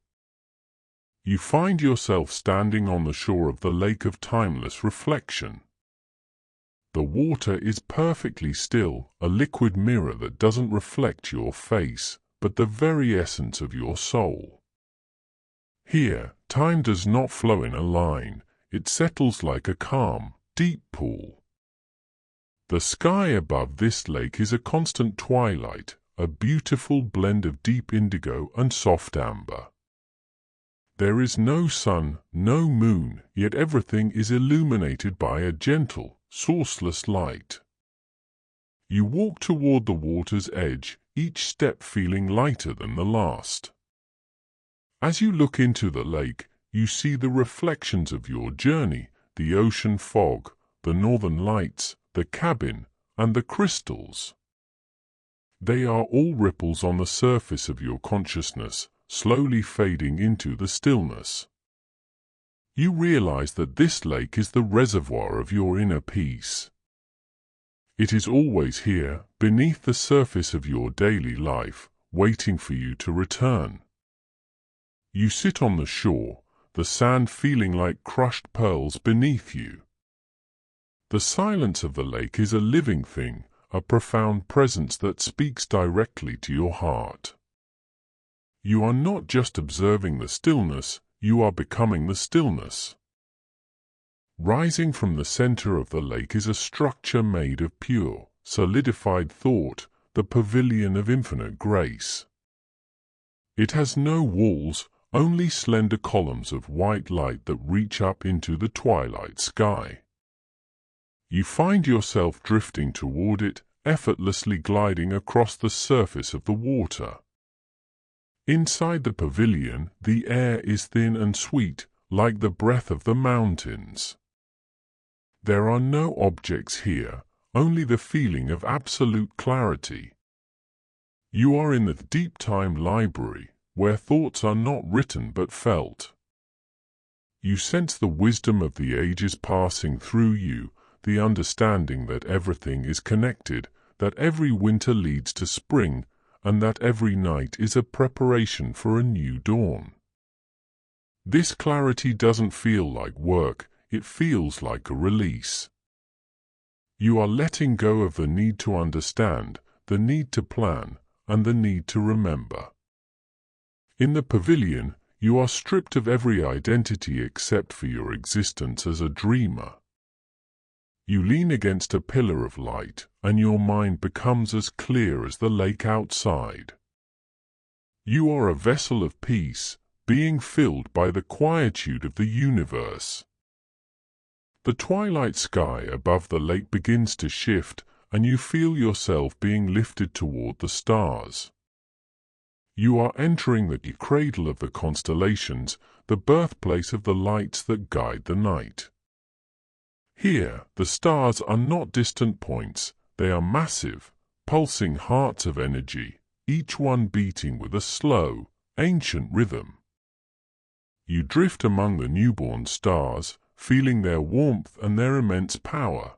[SPEAKER 1] You find yourself standing on the shore of the lake of timeless reflection. The water is perfectly still, a liquid mirror that doesn't reflect your face, but the very essence of your soul. Here, time does not flow in a line, it settles like a calm, deep pool. The sky above this lake is a constant twilight, a beautiful blend of deep indigo and soft amber. There is no sun, no moon, yet everything is illuminated by a gentle, sourceless light. You walk toward the water's edge, each step feeling lighter than the last. As you look into the lake, you see the reflections of your journey, the ocean fog, the northern lights, the cabin, and the crystals. They are all ripples on the surface of your consciousness, slowly fading into the stillness. You realize that this lake is the reservoir of your inner peace. It is always here, beneath the surface of your daily life, waiting for you to return. You sit on the shore, the sand feeling like crushed pearls beneath you. The silence of the lake is a living thing, a profound presence that speaks directly to your heart. You are not just observing the stillness, you are becoming the stillness. Rising from the center of the lake is a structure made of pure, solidified thought, the pavilion of infinite grace. It has no walls, only slender columns of white light that reach up into the twilight sky. You find yourself drifting toward it, effortlessly gliding across the surface of the water. Inside the pavilion, the air is thin and sweet, like the breath of the mountains. There are no objects here, only the feeling of absolute clarity. You are in the deep time library, where thoughts are not written but felt. You sense the wisdom of the ages passing through you, the understanding that everything is connected, that every winter leads to spring, and that every night is a preparation for a new dawn. This clarity doesn't feel like work, it feels like a release. You are letting go of the need to understand, the need to plan, and the need to remember. In the pavilion, you are stripped of every identity except for your existence as a dreamer. You lean against a pillar of light, and your mind becomes as clear as the lake outside. You are a vessel of peace, being filled by the quietude of the universe. The twilight sky above the lake begins to shift, and you feel yourself being lifted toward the stars. You are entering the cradle of the constellations, the birthplace of the lights that guide the night. Here, the stars are not distant points, they are massive, pulsing hearts of energy, each one beating with a slow, ancient rhythm. You drift among the newborn stars, feeling their warmth and their immense power.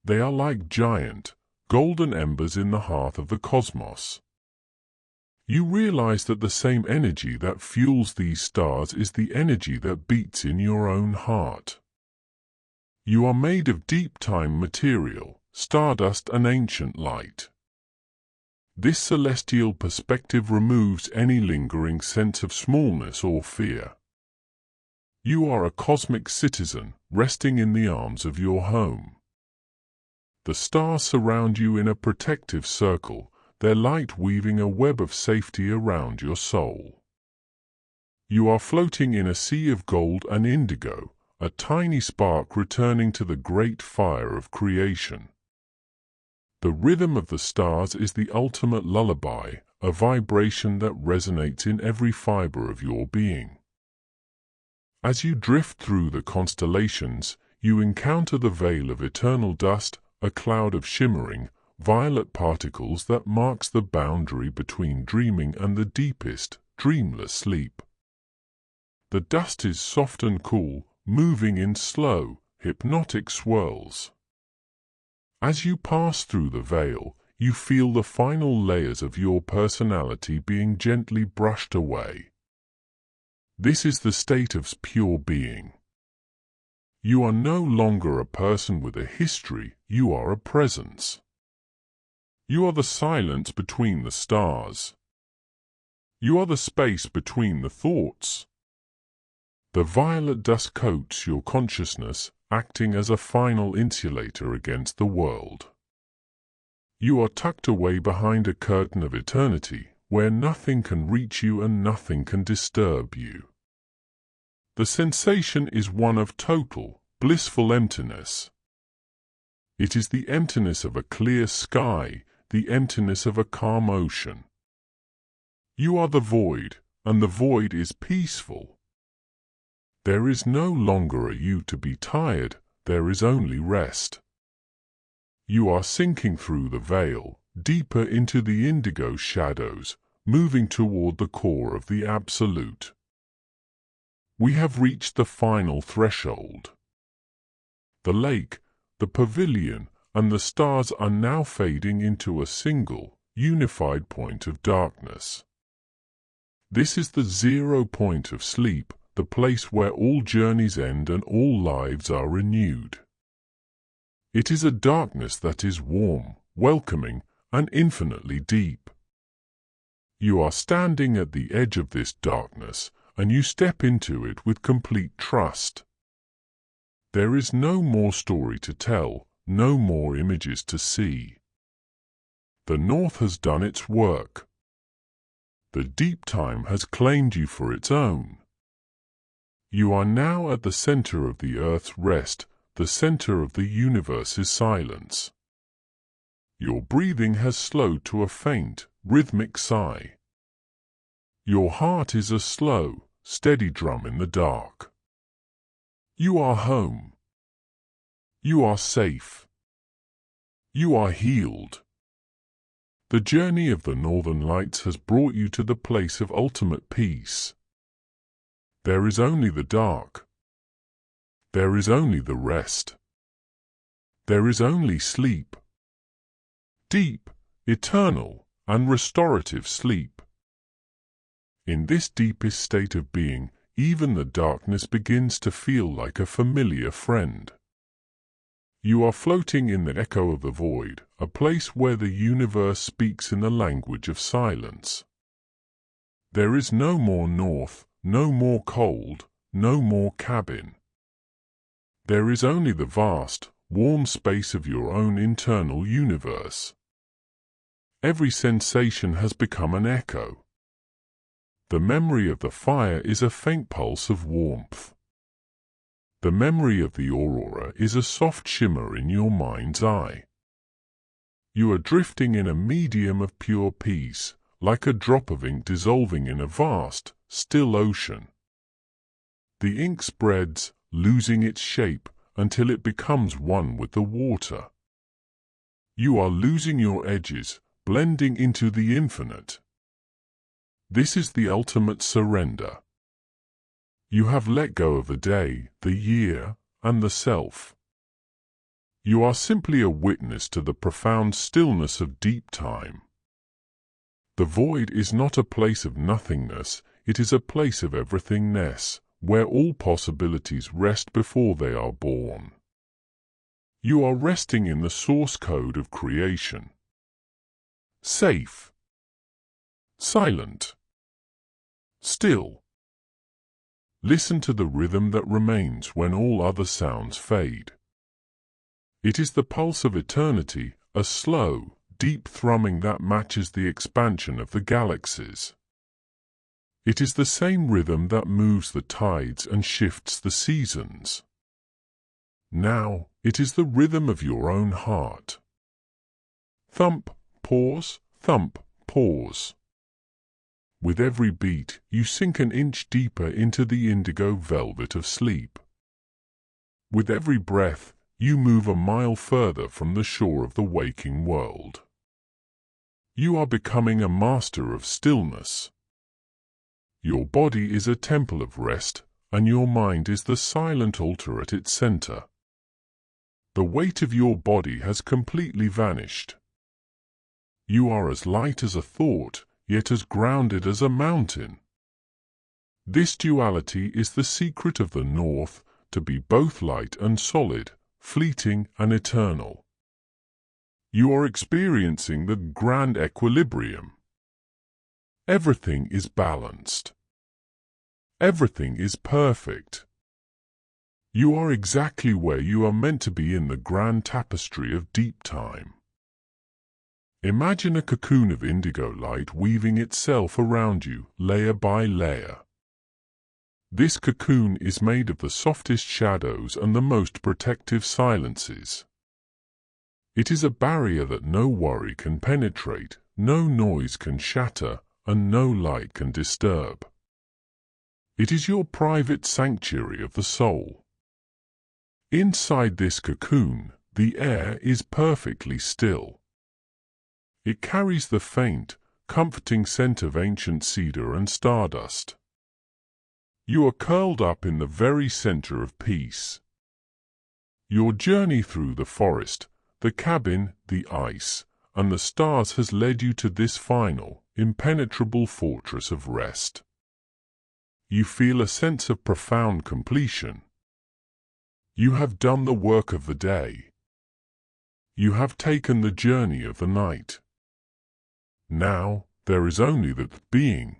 [SPEAKER 1] They are like giant, golden embers in the hearth of the cosmos. You realize that the same energy that fuels these stars is the energy that beats in your own heart. You are made of deep-time material, stardust and ancient light. This celestial perspective removes any lingering sense of smallness or fear. You are a cosmic citizen, resting in the arms of your home. The stars surround you in a protective circle, their light weaving a web of safety around your soul. You are floating in a sea of gold and indigo, a tiny spark returning to the great fire of creation. The rhythm of the stars is the ultimate lullaby, a vibration that resonates in every fiber of your being. As you drift through the constellations, you encounter the veil of eternal dust, a cloud of shimmering, violet particles that marks the boundary between dreaming and the deepest, dreamless sleep. The dust is soft and cool, moving in slow, hypnotic swirls. As you pass through the veil, you feel the final layers of your personality being gently brushed away. This is the state of pure being. You are no longer a person with a history, you are a presence. You are the silence between the stars. You are the space between the thoughts. The violet dust coats your consciousness, acting as a final insulator against the world. You are tucked away behind a curtain of eternity, where nothing can reach you and nothing can disturb you. The sensation is one of total, blissful emptiness. It is the emptiness of a clear sky, the emptiness of a calm ocean. You are the void, and the void is peaceful. There is no longer a you to be tired, there is only rest. You are sinking through the veil, deeper into the indigo shadows, moving toward the core of the Absolute. We have reached the final threshold. The lake, the pavilion, and the stars are now fading into a single, unified point of darkness. This is the 0 point of sleep, the place where all journeys end and all lives are renewed. It is a darkness that is warm, welcoming, and infinitely deep. You are standing at the edge of this darkness, and you step into it with complete trust. There is no more story to tell, no more images to see. The North has done its work. The deep time has claimed you for its own. You are now at the center of the Earth's rest, the center of the universe's silence. Your breathing has slowed to a faint, rhythmic sigh. Your heart is a slow, steady drum in the dark. You are home. You are safe. You are healed. The journey of the Northern Lights has brought you to the place of ultimate peace. There is only the dark. There is only the rest. There is only sleep. Deep, eternal, and restorative sleep. In this deepest state of being, even the darkness begins to feel like a familiar friend. You are floating in the echo of the void, a place where the universe speaks in the language of silence. There is no more north, no more cold, no more cabin. There is only the vast, warm space of your own internal universe. Every sensation has become an echo. The memory of the fire is a faint pulse of warmth. The memory of the aurora is a soft shimmer in your mind's eye. You are drifting in a medium of pure peace, like a drop of ink dissolving in a vast, still ocean. The ink spreads, losing its shape, until it becomes one with the water. You are losing your edges, blending into the infinite. This is the ultimate surrender. You have let go of the day, the year, and the self. You are simply a witness to the profound stillness of deep time. The void is not a place of nothingness, it is a place of everythingness, where all possibilities rest before they are born. You are resting in the source code of creation. Safe. Silent. Still. Listen to the rhythm that remains when all other sounds fade. It is the pulse of eternity, a slow, deep thrumming that matches the expansion of the galaxies. It is the same rhythm that moves the tides and shifts the seasons. Now, it is the rhythm of your own heart. Thump, pause, thump, pause. With every beat, you sink an inch deeper into the indigo velvet of sleep. With every breath, you move a mile further from the shore of the waking world. You are becoming a master of stillness. Your body is a temple of rest, and your mind is the silent altar at its center. The weight of your body has completely vanished. You are as light as a thought, yet as grounded as a mountain. This duality is the secret of the North, to be both light and solid, fleeting and eternal. You are experiencing the grand equilibrium. Everything is balanced. Everything is perfect. You are exactly where you are meant to be in the grand tapestry of deep time. Imagine a cocoon of indigo light weaving itself around you, layer by layer. This cocoon is made of the softest shadows and the most protective silences. It is a barrier that no worry can penetrate, no noise can shatter, and no light can disturb. It is your private sanctuary of the soul. Inside this cocoon, the air is perfectly still. It carries the faint, comforting scent of ancient cedar and stardust. You are curled up in the very center of peace. Your journey through the forest, the cabin, the ice, and the stars has led you to this final, impenetrable fortress of rest. You feel a sense of profound completion. You have done the work of the day. You have taken the journey of the night. Now, there is only the being.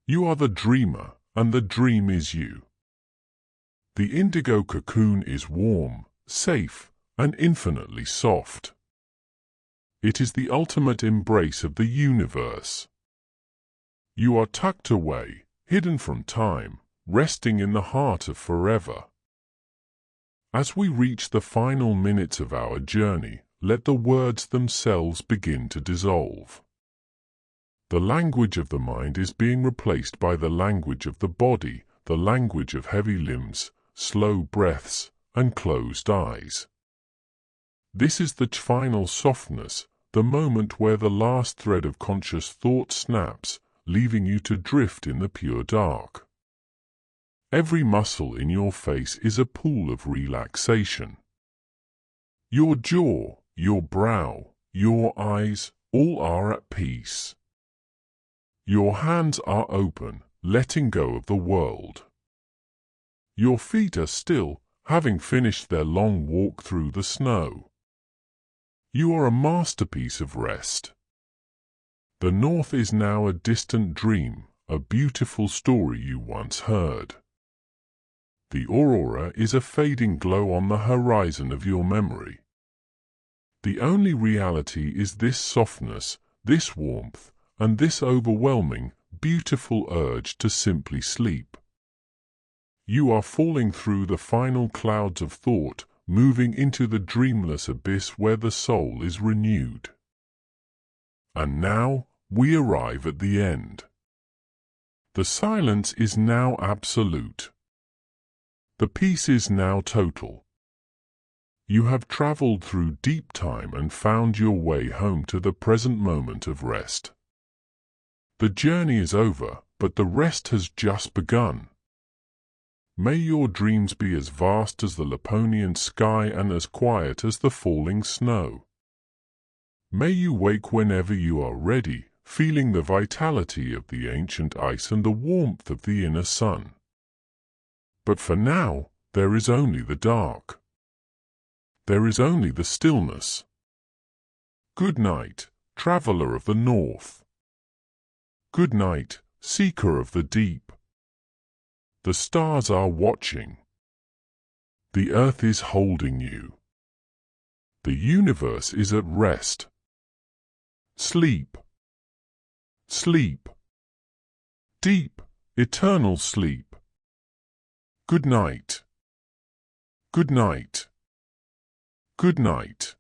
[SPEAKER 1] You are the dreamer, and the dream is you. The indigo cocoon is warm, safe, and infinitely soft. It is the ultimate embrace of the universe. You are tucked away, hidden from time, resting in the heart of forever. As we reach the final minutes of our journey, let the words themselves begin to dissolve. The language of the mind is being replaced by the language of the body, the language of heavy limbs, slow breaths, and closed eyes. This is the final softness, the moment where the last thread of conscious thought snaps, leaving you to drift in the pure dark. Every muscle in your face is a pool of relaxation. Your jaw, your brow, your eyes, all are at peace. Your hands are open, letting go of the world. Your feet are still, having finished their long walk through the snow. You are a masterpiece of rest. The north is now a distant dream, a beautiful story you once heard. The aurora is a fading glow on the horizon of your memory. The only reality is this softness, this warmth, and this overwhelming, beautiful urge to simply sleep. You are falling through the final clouds of thought, moving into the dreamless abyss where the soul is renewed. And now, we arrive at the end. The silence is now absolute. The peace is now total. You have traveled through deep time and found your way home to the present moment of rest. The journey is over, but the rest has just begun. May your dreams be as vast as the Laponian sky and as quiet as the falling snow. May you wake whenever you are ready, feeling the vitality of the ancient ice and the warmth of the inner sun. But for now, there is only the dark. There is only the stillness. Good night, traveler of the north. Good night, seeker of the deep. The stars are watching. The earth is holding you. The universe is at rest. Sleep. Sleep. Deep, eternal sleep. Good night. Good night. Good night.